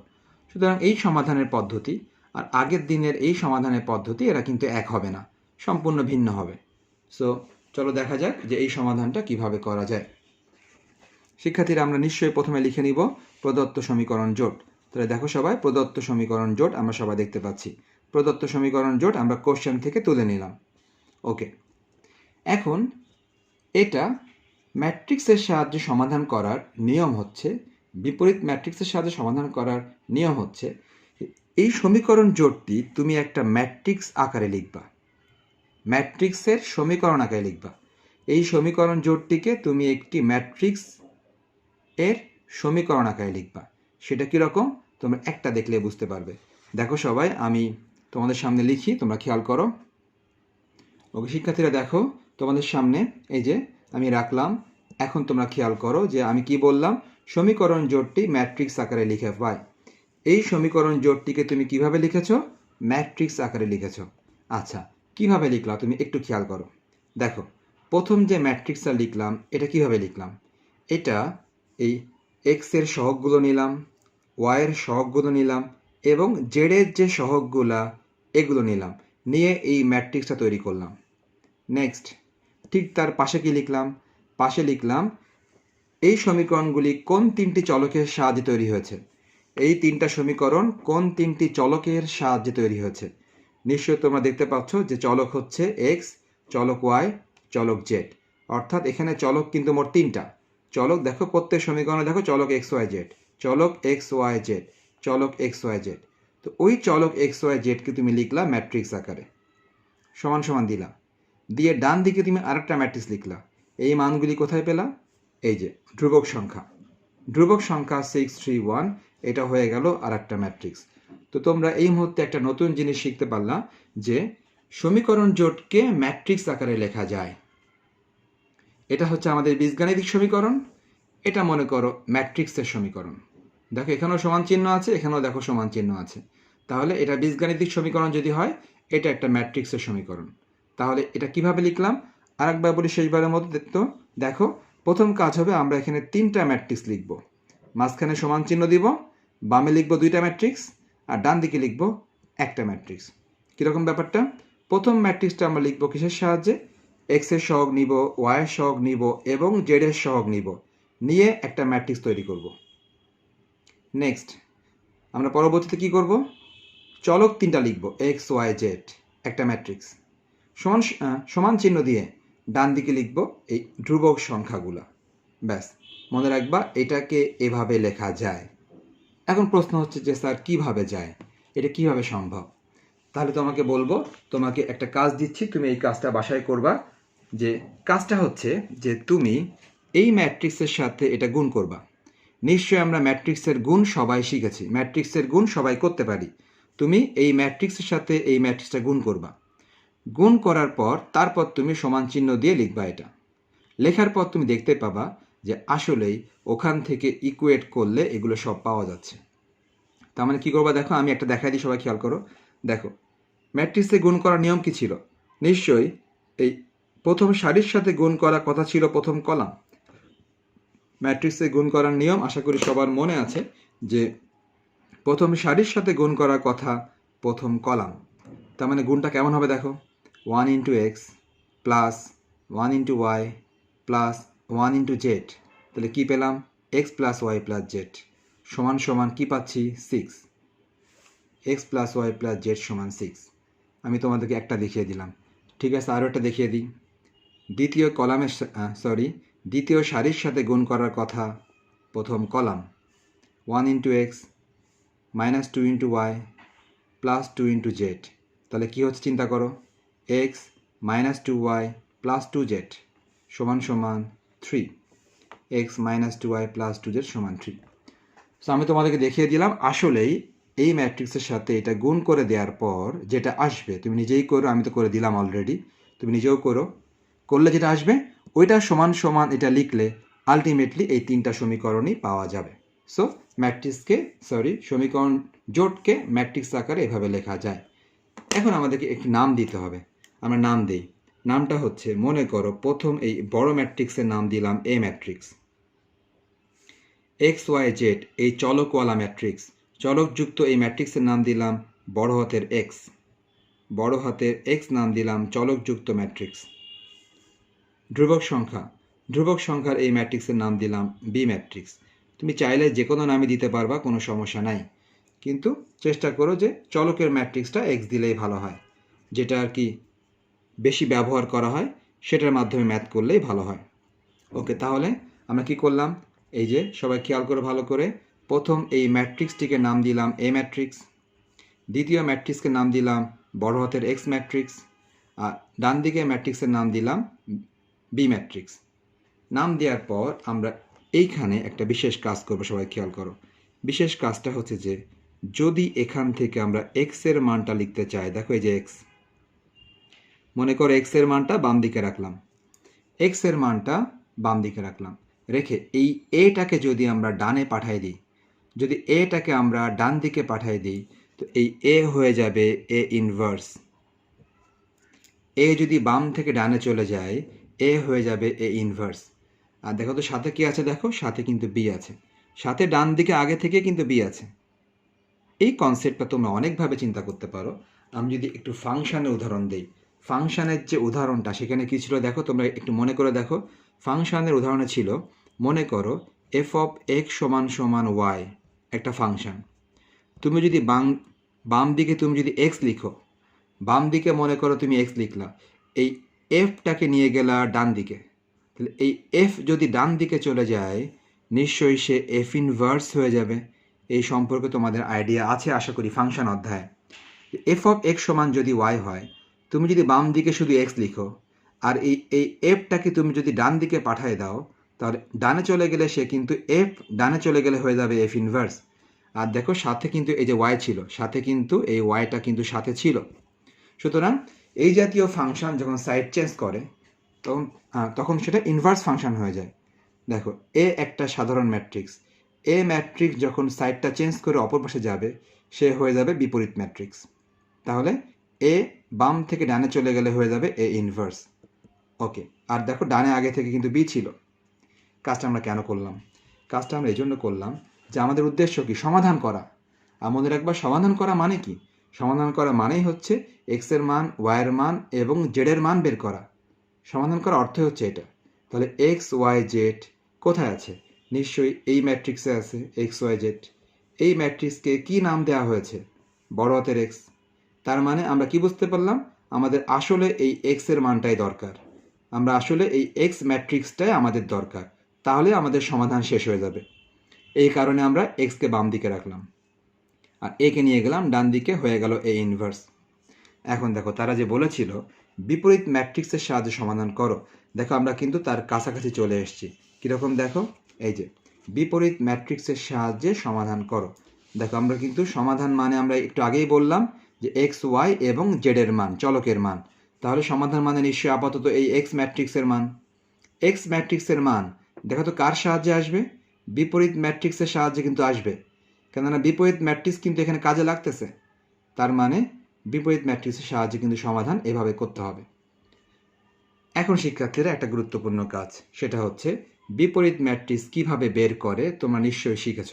সুতরাং এই সমাধানের পদ্ধতি আর আগের দিনের এই সমাধানের পদ্ধতি এরা কিন্তু এক হবে না, সম্পূর্ণ ভিন্ন হবে। সো চলো দেখা যাক যে এই সমাধানটা কিভাবে করা যায়। শিক্ষার্থীরা, আমরা নিশ্চয়ই প্রথমে লিখে নিব প্রদত্ত সমীকরণ জোট। তাহলে দেখো সবাই, প্রদত্ত সমীকরণ জোট আমরা সবাই দেখতে পাচ্ছি। প্রদত্ত সমীকরণ জোট আমরা কোশ্চেন থেকে তুলে নিলাম। ওকে, এখন এটা ম্যাট্রিক্সের সাহায্যে সমাধান করার নিয়ম হচ্ছে, বিপরীত ম্যাট্রিক্সের সাহায্যে সমাধান করার নিয়ম হচ্ছে, এই সমীকরণ জোটটি তুমি একটা ম্যাট্রিক্স আকারে লিখবা, ম্যাট্রিক্সের সমীকরণ আকারে লিখবা। এই সমীকরণ জোটটিকে তুমি একটি ম্যাট্রিক্স এর সমীকরণ আকারে লিখবা। সেটা কীরকম তোমরা একটা দেখলে বুঝতে পারবে। দেখো সবাই, আমি তোমাদের সামনে লিখি, তোমরা খেয়াল করো। ওকে শিক্ষার্থীরা, দেখো তোমাদের সামনে এই যে আমি রাখলাম। এখন তোমরা খেয়াল করো যে আমি কি বললাম, সমীকরণ জোটটি ম্যাট্রিক্স আকারে লিখে পাই। এই সমীকরণ জোটটিকে তুমি কিভাবে লিখেছো? ম্যাট্রিক্স আকারে লিখেছো। আচ্ছা, কিভাবে লিখলাম তুমি একটু খেয়াল করো। দেখো, প্রথম যে ম্যাট্রিক্সটা লিখলাম এটা কিভাবে লিখলাম? এটা এই এক্স এর সহগগুলো নিলাম, ওয়াই এর সহগগুলো নিলাম এবং জেড এর যে সহগগুলা এগুলো নিলাম, নিয়ে এই ম্যাট্রিক্সটা তৈরি করলাম। নেক্সট, ঠিক তার পাশে কি লিখলাম? পাশে লিখলাম এই সমীকরণগুলি কোন তিনটি চলকের সাহায্যে তৈরি হয়েছে। এই তিনটা সমীকরণ কোন তিনটি চলকের সাহায্যে তৈরি হয়েছে? নিশ্চয়ই তোমরা দেখতে পাচ্ছ যে চলক হচ্ছে এক্স, চলক ওয়াই, চলক জেড। অর্থাৎ এখানে চলক কিন্তু মোট তিনটা চলক। দেখো প্রত্যেক সমীকরণে দেখো চলক এক্স ওয়াই জেড, চলক এক্স ওয়াই জেড, চলক এক্স ওয়াই জেড। তো ওই চলক এক্স ওয়াই জেডকে তুমি লিখলা ম্যাট্রিক্স আকারে, সমান সমান দিলা, দিয়ে ডান দিকে তুমি আরেকটা ম্যাট্রিক্স লিখলা। এই মানগুলি কোথায় পেলা? এই যে ধ্রুবক সংখ্যা 631, এটা হয়ে গেল আর একটা ম্যাট্রিক্স। তো তোমরা এই মুহূর্তে একটা নতুন জিনিস শিখতে পারলা যে সমীকরণ জোটকে ম্যাট্রিক্স আকারে লেখা যায়। এটা হচ্ছে আমাদের বীজগাণিতিক সমীকরণ, এটা মনে করো ম্যাট্রিক্সের সমীকরণ। দেখো এখানেও সমান চিহ্ন আছে, এখানেও দেখো সমান চিহ্ন আছে। তাহলে এটা বীজগাণিতিক সমীকরণ যদি হয়, এটা একটা ম্যাট্রিক্সের সমীকরণ। তাহলে এটা কিভাবে লিখলাম আরেকবার বলি শেষবারের মতো। দেখো প্রথম কাজ হবে, আমরা এখানে তিনটা ম্যাট্রিক্স লিখব, মাঝখানে সমান চিহ্ন দিব, বামে লিখব দুইটা ম্যাট্রিক্স আর ডান দিকে লিখব একটা ম্যাট্রিক্স। কীরকম ব্যাপারটা? প্রথম ম্যাট্রিক্সটা আমরা লিখব কিসের সাহায্যে? এক্স এর সহগ নিব, ওয়াই এর সহগ নিব এবং জেড এর সহগ নিব, নিয়ে একটা ম্যাট্রিক্স তৈরি করব। নেক্সট আমরা পরবর্তীতে কি করব? চলক তিনটা লিখব, এক্স ওয়াই জেড, একটা ম্যাট্রিক্স। সমান চিহ্ন দিয়ে ডান দিকে লিখব এই ধ্রুবক সংখ্যাগুলা। ব্যাস, মনে রাখবা এটাকে এভাবে লেখা যায়। এখন প্রশ্ন হচ্ছে যে স্যার কিভাবে যায়, এটা কিভাবে সম্ভব? তাহলে তোমাকে বলবো, তোমাকে একটা কাজ দিচ্ছি, তুমি এই কাজটা বাসায় করবা। যে কাজটা হচ্ছে যে তুমি এই ম্যাট্রিক্সের সাথে এটা গুণ করবা। নিশ্চয়ই আমরা ম্যাট্রিক্সের গুণ সবাই শিখেছি, ম্যাট্রিক্সের গুণ সবাই করতে পারি। তুমি এই ম্যাট্রিক্সের সাথে এই ম্যাট্রিক্সটা গুণ করবা। গুণ করার পর তারপর তুমি সমান চিহ্ন দিয়ে লিখবা। এটা লেখার পর তুমি দেখতে পাবা যে আসলেই ওখান থেকে ইকুয়েট করলে এগুলো সব পাওয়া যাচ্ছে। তার মানে কী করবা দেখো, আমি একটা দেখাই দিই, সবাই খেয়াল করো। দেখো ম্যাট্রিক্সে গুণ করার নিয়ম কি ছিল? নিশ্চয়ই এই প্রথম সারির সাথে গুণ করার কথা ছিল প্রথম কলাম। ম্যাট্রিক্সে গুণ করার নিয়ম আশা করি সবার মনে আছে যে প্রথম সারির সাথে গুণ করার কথা প্রথম কলাম। তার মানে গুণটা কেমন হবে দেখো, 1 into x plus 1 into y plus 1 into z. তাহলে কী পেলাম? X plus y plus z সমান সমান কী পাচ্ছি? 6। X plus y plus z সমান 6। আমি তোমাদেরকে একটা দেখিয়ে দিলাম, ঠিক আছে, আরও একটা দেখিয়ে দিই। দ্বিতীয় সারির সাথে গুণ করার কথা প্রথম column, 1 into x minus 2 into y plus 2 into z. তাহলে কী হচ্ছে চিন্তা করো, x minus 2y plus 2z সমান সমান 3। X minus 2y plus 2z সমান 3। সো আমি তোমাদেরকে দেখিয়ে দিলাম আসলেই এই ম্যাট্রিক্সের সাথে এটা গুণ করে দেওয়ার পর যেটা আসবে, তুমি নিজেই করো, আমি তো করে দিলাম অলরেডি, তুমি নিজেও করলে যেটা আসবে ওইটা সমান সমান এটা লিখলে আলটিমেটলি এই তিনটা সমীকরণই পাওয়া যাবে। সো সমীকরণ জোটকে ম্যাট্রিক্স আকারে এভাবে লেখা যায়। এখন আমাদেরকে একটি নাম দিতে হবে, আমরা নাম দেই। নামটা হচ্ছে, মনে করো প্রথম এই বড় ম্যাট্রিক্সের নাম দিলাম এ ম্যাট্রিক্স। এক্স ওয়াই জেড এই চলকওয়ালা ম্যাট্রিক্স, চলকযুক্ত এই ম্যাট্রিক্সের নাম দিলাম বড় হাতের এক্স। বড় হাতের এক্স নাম দিলাম চলকযুক্ত ম্যাট্রিক্স। ধ্রুবক সংখ্যার এই ম্যাট্রিক্সের নাম দিলাম বি ম্যাট্রিক্স। তুমি চাইলে যে কোনো নামই দিতে পারবা, কোনো সমস্যা নাই, কিন্তু চেষ্টা করো যে চলকের ম্যাট্রিক্সটা এক্স দিলেই ভালো হয়, যেটা আর কি বেশি ব্যবহার করা হয় সেটার মাধ্যমে ম্যাথ করলেই ভালো হয়। ওকে, তাহলে আমরা কি করলাম, এই যে সবাই খেয়াল করে ভালো করে, প্রথম এই ম্যাট্রিক্সটিকে নাম দিলাম এ ম্যাট্রিক্স, দ্বিতীয় ম্যাট্রিক্সকে নাম দিলাম বড় হাতের এক্স ম্যাট্রিক্স, আর ডান দিকে ম্যাট্রিক্সের নাম দিলাম বি ম্যাট্রিক্স। নাম দেওয়ার পর আমরা এইখানে একটা বিশেষ কাজ করবো, সবাই খেয়াল করো। বিশেষ কাজটা হচ্ছে যে যদি এখান থেকে আমরা এক্সের মানটা লিখতে চাই, দেখো এই যে এক্স, মনে করো এক্সের মানটা বাম দিকে রাখলাম, এক্সের মানটা বাম দিকে রাখলাম, রেখে এই এটাকে যদি আমরা ডানে পাঠাই দিই, যদি এটাকে আমরা ডান দিকে পাঠাই দিই, তো এই এ হয়ে যাবে এ ইনভার্স। এ যদি বাম থেকে ডানে চলে যায়, এ হয়ে যাবে এ ইনভার্স। আর দেখো তো সাথে কি আছে, দেখো সাথে কিন্তু বি আছে, সাথে ডান দিকে আগে থেকে কিন্তু বি আছে। এই কনসেপ্টটা তোমরা অনেকভাবে চিন্তা করতে পারো। আমি যদি একটু ফাংশানের উদাহরণ দিই, ফাংশানের যে উদাহরণটা সেখানে কী ছিল দেখো, তোমরা একটু মনে করে দেখো। ফাংশানের উদাহরণে ছিল, মনে করো এফ অফ এক্স সমান সমান ওয়াই একটা ফাংশান। তুমি যদি বাম দিকে তুমি যদি এক্স লিখো, বাম দিকে মনে করো তুমি এক্স লিখলা, এই এফটাকে নিয়ে গেলা ডান দিকে, তাহলে এই এফ যদি ডান দিকে চলে যায় নিশ্চয়ই সে এফ ইনভার্স হয়ে যাবে। এই সম্পর্কে তোমাদের আইডিয়া আছে আশা করি ফাংশন অধ্যায়। এফ অফ এক্স সমান যদি ওয়াই হয়, তুমি যদি বাম দিকে শুধু এক্স লিখো আর এই এফটাকে তুমি যদি ডান দিকে পাঠিয়ে দাও, তাহলে ডানে চলে গেলে সে কিন্তু এফ ডানে চলে গেলে হয়ে যাবে এফ ইনভার্স। আর দেখো সাথে কিন্তু এই যে ওয়াই ছিল, সাথে কিন্তু এই ওয়াইটা কিন্তু সাথে ছিল। সুতরাং এই জাতীয় ফাংশন যখন সাইড চেঞ্জ করে তখন সেটা ইনভার্স ফাংশন হয়ে যায়। দেখো এ একটা সাধারণ ম্যাট্রিক্স, এ ম্যাট্রিক্স যখন সাইডটা চেঞ্জ করে অপর পাশে যাবে সে হয়ে যাবে বিপরীত ম্যাট্রিক্স। তাহলে এ বাম থেকে ডানে চলে গেলে হয়ে যাবে এ ইনভার্স। ওকে, আর দেখো ডানে আগে থেকে কিন্তু বি ছিল। কাজটা আমরা কেন করলাম? কাজটা আমরা এই জন্য করলাম যে আমাদের উদ্দেশ্য কি, সমাধান করা। আমাদের একবার সমাধান করা মানে কি, সমাধান করা মানেই হচ্ছে এক্সের মান, ওয়াইয়ের মান এবং জেডের মান বের করা। সমাধান করার অর্থ হচ্ছে এটা। তাহলে এক্স ওয়াই জেড কোথায় আছে? নিশ্চয়ই এই ম্যাট্রিক্সে আছে এক্স ওয়াই জেড। এই ম্যাট্রিক্সকে কি নাম দেওয়া হয়েছে? বড় হাতের এক্স। তার মানে আমরা কি বুঝতে পারলাম, আমাদের আসলে এই এক্সের মানটাই দরকার, আমরা আসলে এই এক্স ম্যাট্রিক্সটাই আমাদের দরকার। তাহলে আমাদের সমাধান শেষ হয়ে যাবে। এই কারণে আমরা এক্সকে বাম দিকে রাখলাম আর একে নিয়ে গেলাম ডান দিকে, হয়ে গেল এ ইনভার্স। এখন দেখো তারা যে বলেছিল বিপরীত ম্যাট্রিক্সের সাহায্যে সমাধান করো, দেখো আমরা কিন্তু তার কাছাকাছি চলে এসেছি। কীরকম দেখো, এই যে বিপরীত ম্যাট্রিক্সের সাহায্যে সমাধান করো। দেখো আমরা কিন্তু সমাধান মানে আমরা একটু আগেই বললাম যে এক্স ওয়াই এবং জেডের মান, চলকের মান। তাহলে সমাধান মানে নিশ্চয়ই আপাতত এই এক্স ম্যাট্রিক্সের মান। এক্স ম্যাট্রিক্সের মান দেখো তো কার সাহায্যে আসবে, বিপরীত ম্যাট্রিক্সের সাহায্যে কিন্তু আসবে, কেননা বিপরীত ম্যাট্রিক্স কিন্তু এখানে কাজে লাগতেছে। তার মানে বিপরীত ম্যাট্রিক্সের সাহায্যে কিন্তু সমাধান এভাবে করতে হবে। এখন শিক্ষার্থীরা একটা গুরুত্বপূর্ণ কাজ, সেটা হচ্ছে বিপরীত ম্যাট্রিক্স কিভাবে বের করে তোমরা নিশ্চয়ই শিখেছ।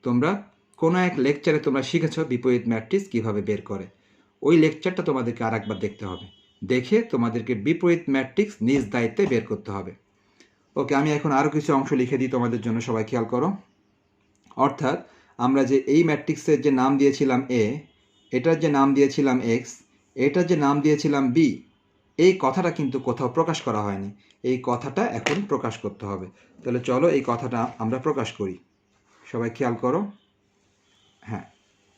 তোমরা কোনো এক লেকচারে তোমরা শিখেছ বিপরীত ম্যাট্রিক্স কিভাবে বের করে। ওই লেকচারটা তোমাদেরকে আর একবার দেখতে হবে, দেখে তোমাদেরকে বিপরীত ম্যাট্রিক্স নিজ দায়িত্বে বের করতে হবে। ওকে, আমি এখন আরও কিছু অংশ লিখে দিই তোমাদের জন্য, সবাই খেয়াল করো। অর্থাৎ আমরা যে এই ম্যাট্রিক্সের যে নাম দিয়েছিলাম এ, এটার যে নাম দিয়েছিলাম এক্স, এটার যে নাম দিয়েছিলাম বি, এই কথাটা কিন্তু কোথাও প্রকাশ করা হয়নি। এই কথাটা এখন প্রকাশ করতে হবে। তাহলে চলো এই কথাটা আমরা প্রকাশ করি। সবাই খেয়াল করো। হ্যাঁ,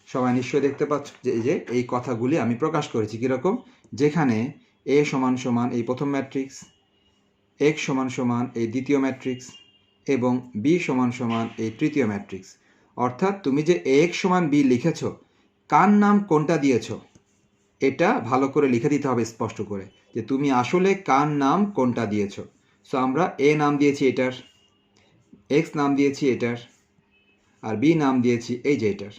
সবাই নিশ্চয়ই দেখতে পাচ্ছ যে এই কথাগুলি আমি প্রকাশ করেছি কীরকম, যেখানে এ সমান সমান এই প্রথম ম্যাট্রিক্স, এক্স সমান সমান এই দ্বিতীয় ম্যাট্রিক্স এবং বি সমান সমান এই তৃতীয় ম্যাট্রিক্স। অর্থাৎ তুমি যে এক্স সমান বি লিখেছ, কার নাম কোনটা দিয়েছ এটা ভালো করে লিখে দিতে হবে স্পষ্ট করে, যে তুমি আসলে কার নাম কোনটা দিয়েছ। সো আমরা এ নাম দিয়েছি এটার, এক্স নাম দিয়েছি এটার, আর বি নাম দিয়েছি এই যে এটার।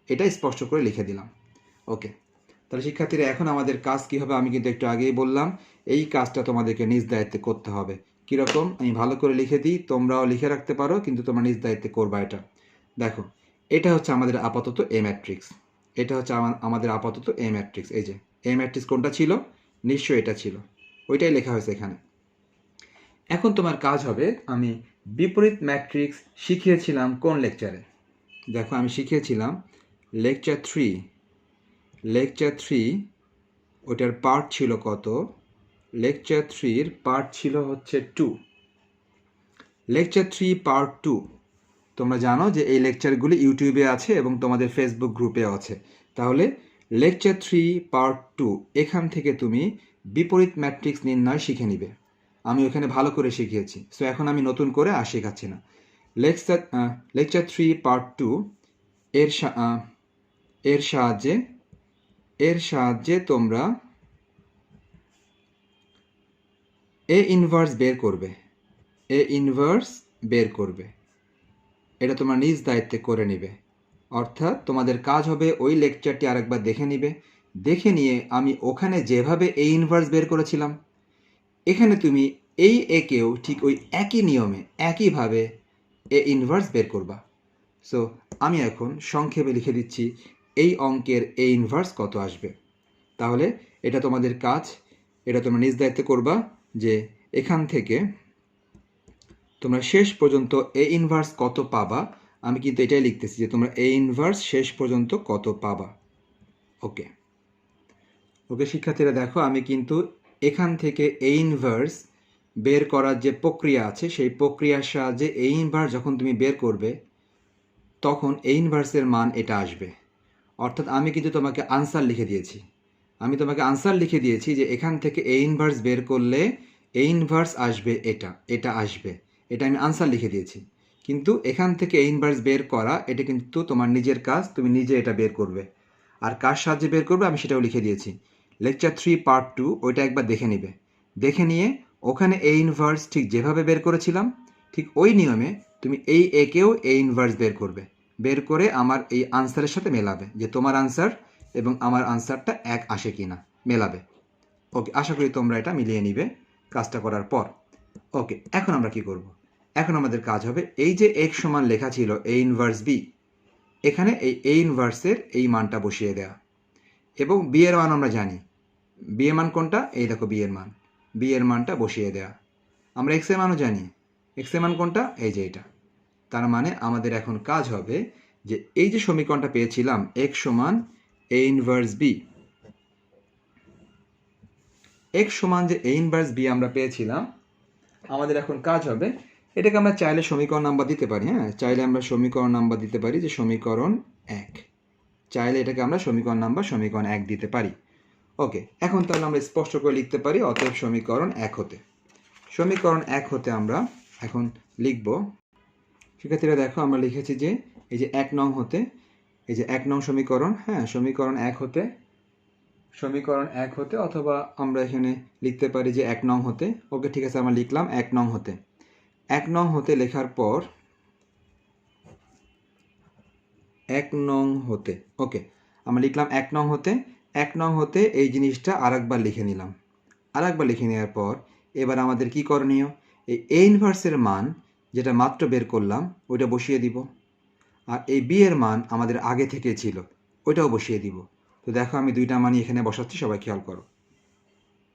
এটা স্পষ্ট করে লিখে দিলাম। ওকে, তাহলে শিক্ষার্থীরা এখন আমাদের কাজ কী হবে, আমি কিন্তু একটু আগেই বললাম এই কাজটা তোমাদেরকে নিজ দায়িত্বে করতে হবে। কীরকম আমি ভালো করে লিখে দিই, তোমরাও লিখে রাখতে পারো, কিন্তু তোমরা নিজ দায়িত্বে করবা এটা। দেখো, এটা হচ্ছে আমাদের আপাতত এ ম্যাট্রিক্স, এটা হচ্ছে আমাদের আপাতত এ ম্যাট্রিক্স। এই যে এ ম্যাট্রিক্স কোনটা ছিল, নিশ্চয়ই এটা ছিল, ওইটাই লেখা হয়েছে এখানে। এখন তোমার কাজ হবে, আমি বিপরীত ম্যাট্রিক্স শিখিয়েছিলাম কোন লেকচারে। দেখো আমি শিখিয়েছিলাম লেকচার 3, লেকচার 3 ওটার পার্ট ছিল কত, লেকচার 3-র পার্ট ছিল হচ্ছে 2, লেকচার 3 পার্ট 2। তোমরা জানো যে এই লেকচারগুলি ইউটিউবে আছে এবং তোমাদের ফেসবুক গ্রুপেও আছে। তাহলে লেকচার 3 পার্ট 2, এখান থেকে তুমি বিপরীত ম্যাট্রিক্স নির্ণয় শিখে নিবে। আমি ওখানে ভালো করে শিখিয়েছি, সো এখন আমি নতুন করে আর শেখাচ্ছি না। লেকচার 3 পার্ট 2 এর সাহায্যে তোমরা এ ইনভার্স বের করবে, এ ইনভার্স বের করবে। এটা তোমরা নিজ দায়িত্বে করে নিবে। অর্থাৎ তোমাদের কাজ হবে ওই লেকচারটি আরেকবার দেখে নিবে, দেখে নিয়ে আমি ওখানে যেভাবে এ ইনভার্স বের করেছিলাম, এখানে তুমি এই একেও ঠিক ওই একই নিয়মে একইভাবে এ ইনভার্স বের করবা। সো আমি এখন সংক্ষেপে লিখে দিচ্ছি এই অঙ্কের এ ইনভার্স কত আসবে। তাহলে এটা তোমাদের কাজ, এটা তোমরা নিজ দায়িত্বে করবা, যে এখান থেকে তোমরা শেষ পর্যন্ত এ ইনভার্স কত পাবা। আমি কিন্তু এটাই লিখতেছি যে তোমরা এ ইনভার্স শেষ পর্যন্ত কত পাবা। ওকে ওকে শিক্ষার্থীরা, দেখো আমি কিন্তু এখান থেকে এ ইনভার্স বের করার যে প্রক্রিয়া আছে, সেই প্রক্রিয়ার সাহায্যে এ ইনভার্স যখন তুমি বের করবে তখন এ ইনভার্সের মান এটা আসবে। অর্থাৎ আমি কিন্তু তোমাকে আনসার লিখে দিয়েছি, আমি তোমাকে আনসার লিখে দিয়েছি যে এখান থেকে এ ইনভার্স বের করলে এ ইনভার্স আসবে এটা, এটা আসবে, এটা আমি আনসার লিখে দিয়েছি। কিন্তু এখান থেকে এ ইনভার্স বের করা এটা কিন্তু তোমার নিজের কাজ, তুমি নিজে এটা বের করবে। আর কার সাহায্যে বের করবে আমি সেটাও লিখে দিয়েছি। লেকচার 3 পার্ট 2 ওইটা একবার দেখে নিবে, দেখে নিয়ে ওখানে এ ইনভার্স ঠিক যেভাবে বের করেছিলাম ঠিক ওই নিয়মে তুমি এই একেও এ ইনভার্স বের করবে, বের করে আমার এই আনসারের সাথে মেলাবে, যে তোমার আনসার এবং আমার আনসারটা এক আসে কি না, মেলাবে। ওকে, আশা করি তোমরা এটা মিলিয়ে নিবে কাজটা করার পর। ওকে, এখন আমরা কি করব, এখন আমাদের কাজ হবে এই যে এক্স সমান লেখা ছিল এ ইনভার্স বি, এখানে এই এ ইনভার্সের এই মানটা বসিয়ে দেওয়া, এবং বি এর মান আমরা জানি, বি এর মান কোনটা, এই দেখো বি এর মান, বি এর মানটা বসিয়ে দেওয়া। আমরা এক্স এর মানও জানি, এক্স এর মান কোনটা, এই যে এটা। তার মানে আমাদের এখন কাজ হবে যে এই যে সমীকরণটা পেয়েছিলাম এক্স সমান এ ইনভার্স বি, এক্স সমান যে এ ইনভার্স বি আমরা পেয়েছিলাম, আমাদের এখন কাজ হবে এটাকে আমরা চাইলে সমীকরণ নাম্বার দিতে পারি, হ্যাঁ, চাইলে আমরা সমীকরণ নাম্বার দিতে পারি যে সমীকরণ 1, চাইলে এটাকে আমরা সমীকরণ 1 দিতে পারি। ওকে, এখন তাহলে আমরা স্পষ্ট করে লিখতে পারি অতএব সমীকরণ 1 হতে, সমীকরণ 1 হতে আমরা এখন লিখব। শিক্ষার্থীরা দেখো আমরা লিখেছি যে এই যে 1 নং হতে, এই যে 1 নং সমীকরণ, হ্যাঁ, সমীকরণ 1 হতে অথবা আমরা এখানে লিখতে পারি যে 1 নং হতে। ওকে, ঠিক আছে, আমরা লিখলাম 1 নং হতে। 1 নং হতে লেখার পর 1 নং হতে, ওকে, আমরা লিখলাম 1 নং হতে। 1 নং হতে এই জিনিসটা আরেকবার লিখে নিলাম। আরেকবার লিখে নেওয়ার পর এবার আমাদের কি করণীয়, এই এ ইনভার্সের মান যেটা মাত্র বের করলাম ওইটা বসিয়ে দিব, আর এই বি এর মান আমাদের আগে থেকে ছিল ওইটাও বসিয়ে দিব। তো দেখো আমি দুইটা মানই এখানে বসাচ্ছি, সবাই খেয়াল করো।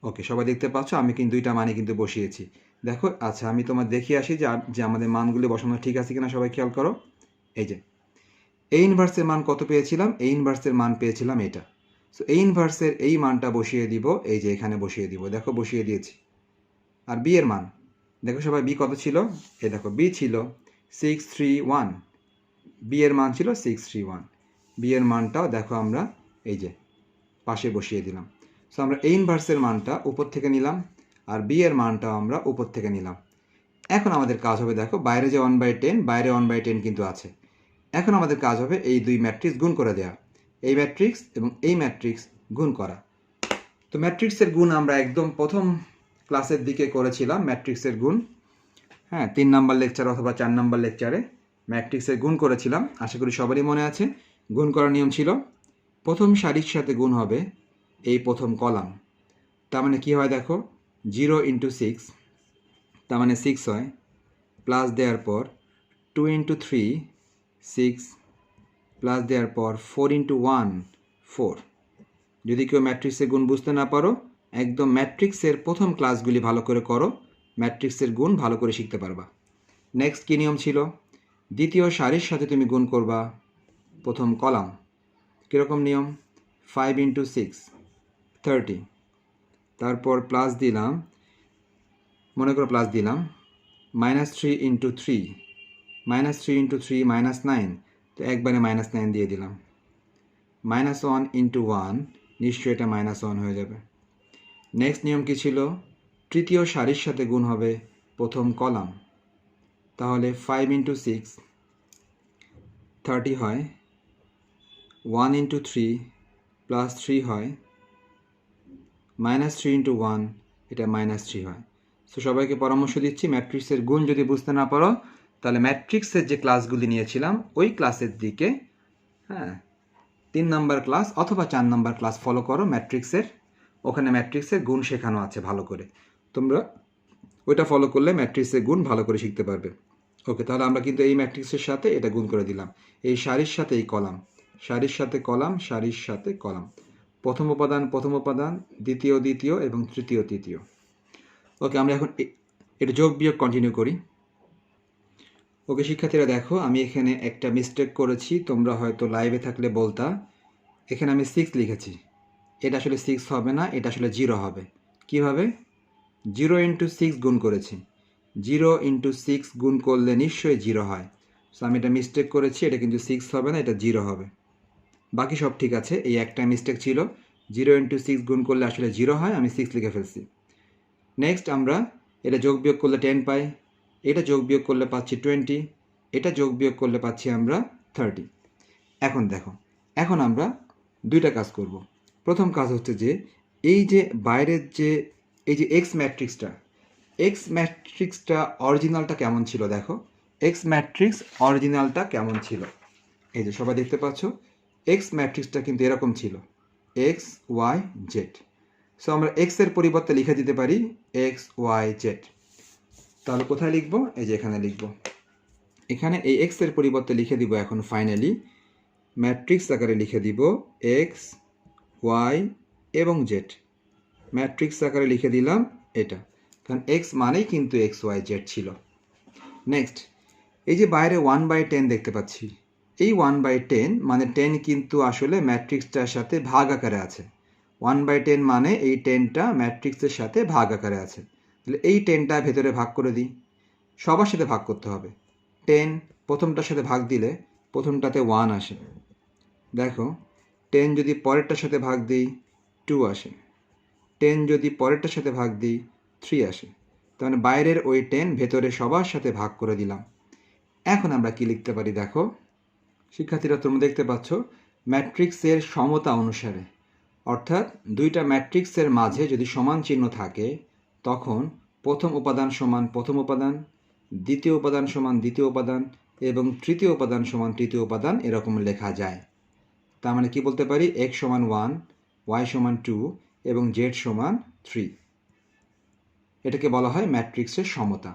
ওকে, সবাই দেখতে পাচ্ছ আমি কিন্তু দুইটা মানে কিন্তু বসিয়েছি। দেখো, আচ্ছা আমি তোমার দেখিয়ে আসি যে আমাদের মানগুলি বসানো ঠিক আছে কিনা, সবাই খেয়াল করো। এই যে এ ইনভার্সের মান কত পেয়েছিলাম, এ ইনভার্সের মান পেয়েছিলাম এটা। সো এ ইনভার্সের এই মানটা বসিয়ে দিব, এই যে এখানে বসিয়ে দিব, দেখো বসিয়ে দিয়েছি। আর বি এর মান দেখো সবাই, বি কত ছিল, এই দেখো বি ছিল 631, বি এর মান ছিল 631, বি এর মানটাও দেখো আমরা এই যে পাশে বসিয়ে দিলাম। সো আমরা এ ইনভার্সের মানটা উপর থেকে নিলাম আর বি এর মানটাও আমরা উপর থেকে নিলাম। এখন আমাদের কাজ হবে, দেখো বাইরে যে 1/10, বাইরে 1/10 কিন্তু আছে। এখন আমাদের কাজ হবে এই দুই ম্যাট্রিক্স গুণ করে দেওয়া, এই ম্যাট্রিক্স এবং এই ম্যাট্রিক্স গুণ করা। তো ম্যাট্রিক্সের গুণ আমরা একদম প্রথম ক্লাসের দিকে করেছিলাম, ম্যাট্রিক্সের গুণ, হ্যাঁ, 3 নাম্বার লেকচার অথবা 4 নাম্বার লেকচারে ম্যাট্রিক্সের গুণ করেছিলাম, আশা করি সবারই মনে আছে। গুণ করার নিয়ম ছিল প্রথম সারির সাথে গুণ হবে এই প্রথম কলাম, তার মানে কী হয় দেখো 0 × 6, তার মানে 6 হয়, প্লাস দেওয়ার পর 2 × 3 6, প্লাস দেওয়ার পর 4 × 1 4। যদি কেউ ম্যাট্রিক্সের গুণ বুঝতে না পারো, একদম ম্যাট্রিক্সের প্রথম ক্লাসগুলি ভালো করে করো, ম্যাট্রিক্সের গুণ ভালো করে শিখতে পারবা। নেক্সট কী নিয়ম ছিল, দ্বিতীয় সারির সাথে তুমি গুণ করবা প্রথম কলাম। কীরকম নিয়ম, 5 × 6 30, তারপর প্লাস দিলাম, মনে করো প্লাস দিলাম -3 × 3, -3 × 3 -9, তো একবারে -9 দিয়ে দিলাম। -1 × 1, নিশ্চয়ই এটা -1 হয়ে যাবে। নেক্সট নিয়ম কী ছিল, তৃতীয় সারির সাথে গুণ হবে প্রথম কলাম, তাহলে 5 × 6 30 হয়, 1 × 3 প্লাস 3 হয়, -3 × 1 এটা -3 হয়। সো সবাইকে পরামর্শ দিচ্ছি, ম্যাট্রিক্সের গুণ যদি বুঝতে না পারো তাহলে ম্যাট্রিক্সের যে ক্লাসগুলি নিয়েছিলাম ওই ক্লাসের দিকে, হ্যাঁ, 3 নাম্বার ক্লাস অথবা 4 নাম্বার ক্লাস ফলো করো ম্যাট্রিক্সের, ওখানে ম্যাট্রিক্সের গুণ শেখানো আছে ভালো করে, তোমরা ওইটা ফলো করলে ম্যাট্রিক্সের গুণ ভালো করে শিখতে পারবে। ওকে, তাহলে আমরা কিন্তু এই ম্যাট্রিক্সের সাথে এটা গুণ করে দিলাম, এই সারির সাথে এই কলাম, সারির সাথে কলাম, সারির সাথে কলাম, প্রথম উপাদান, দ্বিতীয় এবং তৃতীয়। ওকে, আমরা এখন এটা যোগ বিয়োগ কন্টিনিউ করি। ওকে শিক্ষার্থীরা দেখো আমি এখানে একটা মিস্টেক করেছি, তোমরা হয়তো লাইভে থাকলে বলতা, এখানে আমি 6 লিখেছি, এটা আসলে 6 হবে না, এটা আসলে 0 হবে। কিভাবে, 0 × 6 গুণ করেছি, 0 × 6 গুণ করলে নিশ্চয়ই 0 হয়। সো আমি এটা মিস্টেক করেছি, এটা কিন্তু 6 হবে না, এটা 0 হবে। বাকি সব ঠিক আছে, এই একটা মিস্টেক ছিল, 0 × 6 গুণ করলে আসলে 0 হয়, আমি 6 লিখে ফেলছি। নেক্সট আমরা এটা যোগ বিয়োগ করলে 10 পাই, এটা যোগ বিয়োগ করলে পাচ্ছি 20, এটা যোগ বিয়োগ করলে পাচ্ছি আমরা 30। এখন দেখো, এখন আমরা দুইটা কাজ করব। প্রথম কাজ হচ্ছে যে এই যে বাইরের যে এই যে এক্স ম্যাট্রিক্সটা অরিজিনালটা কেমন ছিল, দেখো এক্স ম্যাট্রিক্স অরিজিনালটা কেমন ছিল, এই যে সবাই দেখতে পাচ্ছ এক্স ম্যাট্রিক্সটা কিন্তু এরকম ছিল, এক্স ওয়াই জেড। সো আমরা এক্সের পরিবর্তে লিখে দিতে পারি এক্স ওয়াই জেড। তাহলে কোথায় লিখব, এই যে এখানে লিখব, এখানে এই এক্সের পরিবর্তে লিখে দিব এখন ফাইনালি ম্যাট্রিক্স আকারে লিখে দিব এক্স ওয়াই এবং জেড, ম্যাট্রিক্স আকারে লিখে দিলাম এটা, কারণ এক্স মানেই কিন্তু এক্স ওয়াই জেড ছিল। নেক্সট, এই যে বাইরে 1/10 দেখতে পাচ্ছি, এই 1/10 মানে 10 কিন্তু আসলে ম্যাট্রিক্সটার সাথে ভাগ আকারে আছে, 1/10 মানে এই 10টা ম্যাট্রিক্সের সাথে ভাগ আকারে আছে, তাহলে এই 10টা ভেতরে ভাগ করে দিই, সবার সাথে ভাগ করতে হবে। 10 প্রথমটার সাথে ভাগ দিলে প্রথমটাতে 1 আসে। দেখো 10 যদি পরেরটার সাথে ভাগ দিই 2 আসে। 10 যদি পরেরটার সাথে ভাগ দিই 3 আসে। তার মানে বাইরের ওই 10 ভেতরে সবার সাথে ভাগ করে দিলাম। এখন আমরা কি লিখতে পারি দেখো শিক্ষার্থীরা, তোমরা দেখতে পাচ্ছ ম্যাট্রিক্সের সমতা অনুসারে, অর্থাৎ দুইটা ম্যাট্রিক্সের মাঝে যদি সমান চিহ্ন থাকে তখন প্রথম উপাদান সমান প্রথম উপাদান, দ্বিতীয় উপাদান সমান দ্বিতীয় উপাদান এবং তৃতীয় উপাদান সমান তৃতীয় উপাদান এরকম লেখা যায়। তার মানে কি বলতে পারি, x সমান 1, y সমান 2 এবং z সমান 3। এটাকে বলা হয় ম্যাট্রিক্সের সমতা।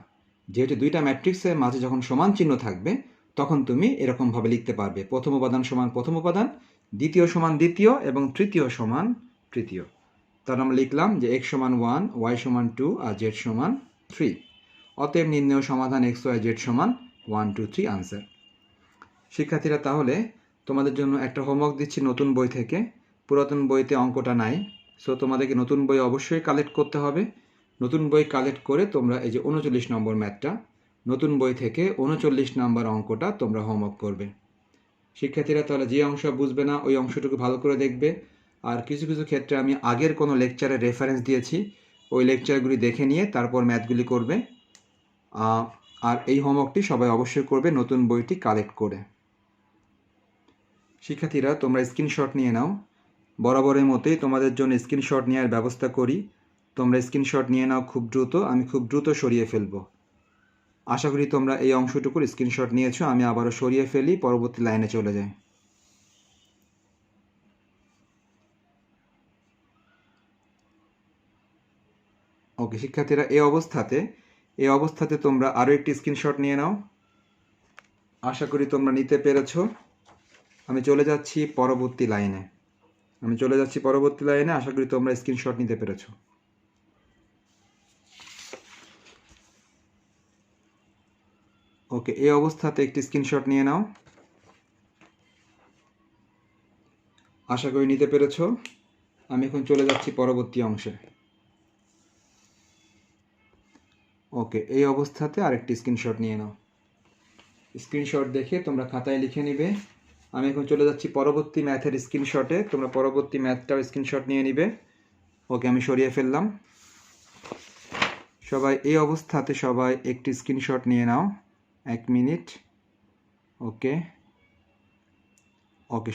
যেহেতু দুইটা ম্যাট্রিক্সের মাঝে যখন সমান চিহ্ন থাকবে তখন তুমি এরকমভাবে লিখতে পারবে প্রথম উপাদান সমান প্রথম উপাদান, দ্বিতীয় সমান দ্বিতীয় এবং তৃতীয় সমান তৃতীয়। তার আমরা লিখলাম যে x সমান 1, y সমান 2 আর z সমান 3। অতএব নির্ণেয় সমাধান x, y, z সমান 1, 2, 3 আনসার। শিক্ষার্থীরা, তাহলে তোমাদের জন্য একটা হোমওয়ার্ক দিচ্ছি নতুন বই থেকে। পুরাতন বইতে অঙ্কটা নাই, সো তোমাদেরকে নতুন বই অবশ্যই কালেক্ট করতে হবে। নতুন বই কালেক্ট করে তোমরা এই যে 39 নম্বর ম্যাথটা, নতুন বই থেকে 39 নম্বর অঙ্কটা তোমরা হোমওয়ার্ক করবে। শিক্ষার্থীরা, তাহলে যে অংশ বুঝবে না ওই অংশটুকু ভালো করে দেখবে। আর কিছু কিছু ক্ষেত্রে আমি আগের কোনো লেকচারের রেফারেন্স দিয়েছি, ওই লেকচারগুলি দেখে নিয়ে তারপর ম্যাথগুলি করবে। আর এই হোমওয়ার্কটি সবাই অবশ্যই করবে নতুন বইটি কালেক্ট করে। শিক্ষার্থীরা, তোমরা স্ক্রিনশট নিয়ে নাও। বরাবরের মতোই তোমাদের জন্য স্ক্রিনশট নেওয়ার ব্যবস্থা করি। তোমরা স্ক্রিনশট নিয়ে নাও খুব দ্রুত, আমি খুব দ্রুত সরিয়ে ফেলবো। আশা করি তোমরা এই অংশটুকুর স্ক্রিনশট নিয়েছো। আমি আবারও সরিয়ে ফেলি, পরবর্তী লাইনে চলে যাই। ওকে শিক্ষার্থীরা, এই অবস্থাতে তোমরা আরও একটি স্ক্রিনশট নিয়ে নাও। আশা করি তোমরা নিতে পেরেছো। আমি চলে যাচ্ছি পরবর্তী লাইনে। আশা করি তোমরা স্ক্রিনশট নিতে পেরেছো। ওকে, এই অবস্থাতে একটি স্ক্রিনশট নিয়ে নাও। আশা করি নিতে পেরেছো। আমি এখন চলে যাচ্ছি পরবর্তী অংশে। ওকে, এই অবস্থাতে আরেকটি স্ক্রিনশট নিয়ে নাও। স্ক্রিনশট দেখে তোমরা খাতায় লিখে নিবে। আমি এখন চলে যাচ্ছি পরবর্তী ম্যাথের স্ক্রিনশটে। তোমরা পরবর্তী ম্যাথটাও স্ক্রিনশট নিয়ে নিবে। ওকে, আমি সরিয়ে ফেললাম। সবাই এই অবস্থাতে সবাই একটি স্ক্রিনশট নিয়ে নাও। 1 মিনিট। ওকে,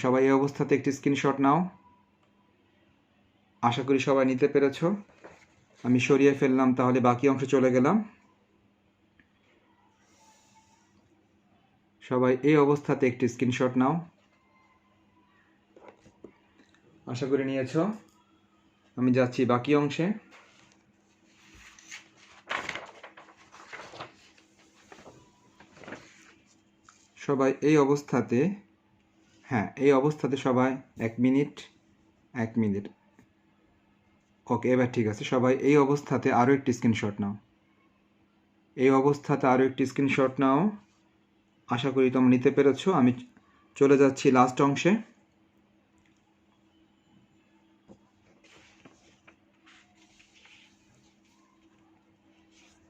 সবাই এই অবস্থাতে একটি স্ক্রিনশট নাও। আশা করি সবাই নিতে পেরেছো। আমি সরিয়ে ফেললাম, তাহলে বাকি অংশ চলে গেলাম। সবাই এই অবস্থাতে একটি স্ক্রিনশট নাও। আশা করি নিয়েছো। আমি যাচ্ছি বাকি অংশে। সবাই এই অবস্থাতে, এই অবস্থাতে সবাই 1 মিনিট। ওকে, এবার ঠিক আছে। সবাই এই অবস্থাতে আরও একটি স্ক্রিনশট নাও। আশা করি তোমরা নিতে পেরেছো। আমি চলে যাচ্ছি লাস্ট অংশে।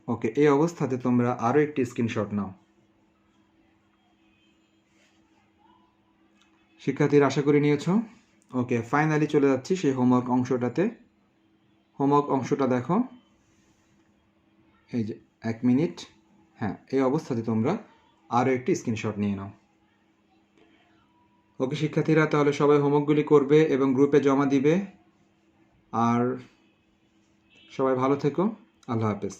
ওকে, এই অবস্থাতে তোমরা আরও একটি স্ক্রিনশট নাও। শিক্ষার্থীরা, আশা করি নিয়েছো। ওকে, ফাইনালি চলে যাচ্ছি সেই হোমওয়ার্ক অংশটাতে। হোমওয়ার্ক অংশটা দেখো, এই যে 1 মিনিট। এই অবস্থাতে তোমরা আরও একটি স্ক্রিনশট নিয়ে নাও। ওকে শিক্ষার্থীরা, তাহলে সবাই হোমওয়ার্কগুলি করবে এবং গ্রুপে জমা দিবে। আর সবাই ভালো থেকো। আল্লাহ হাফেজ।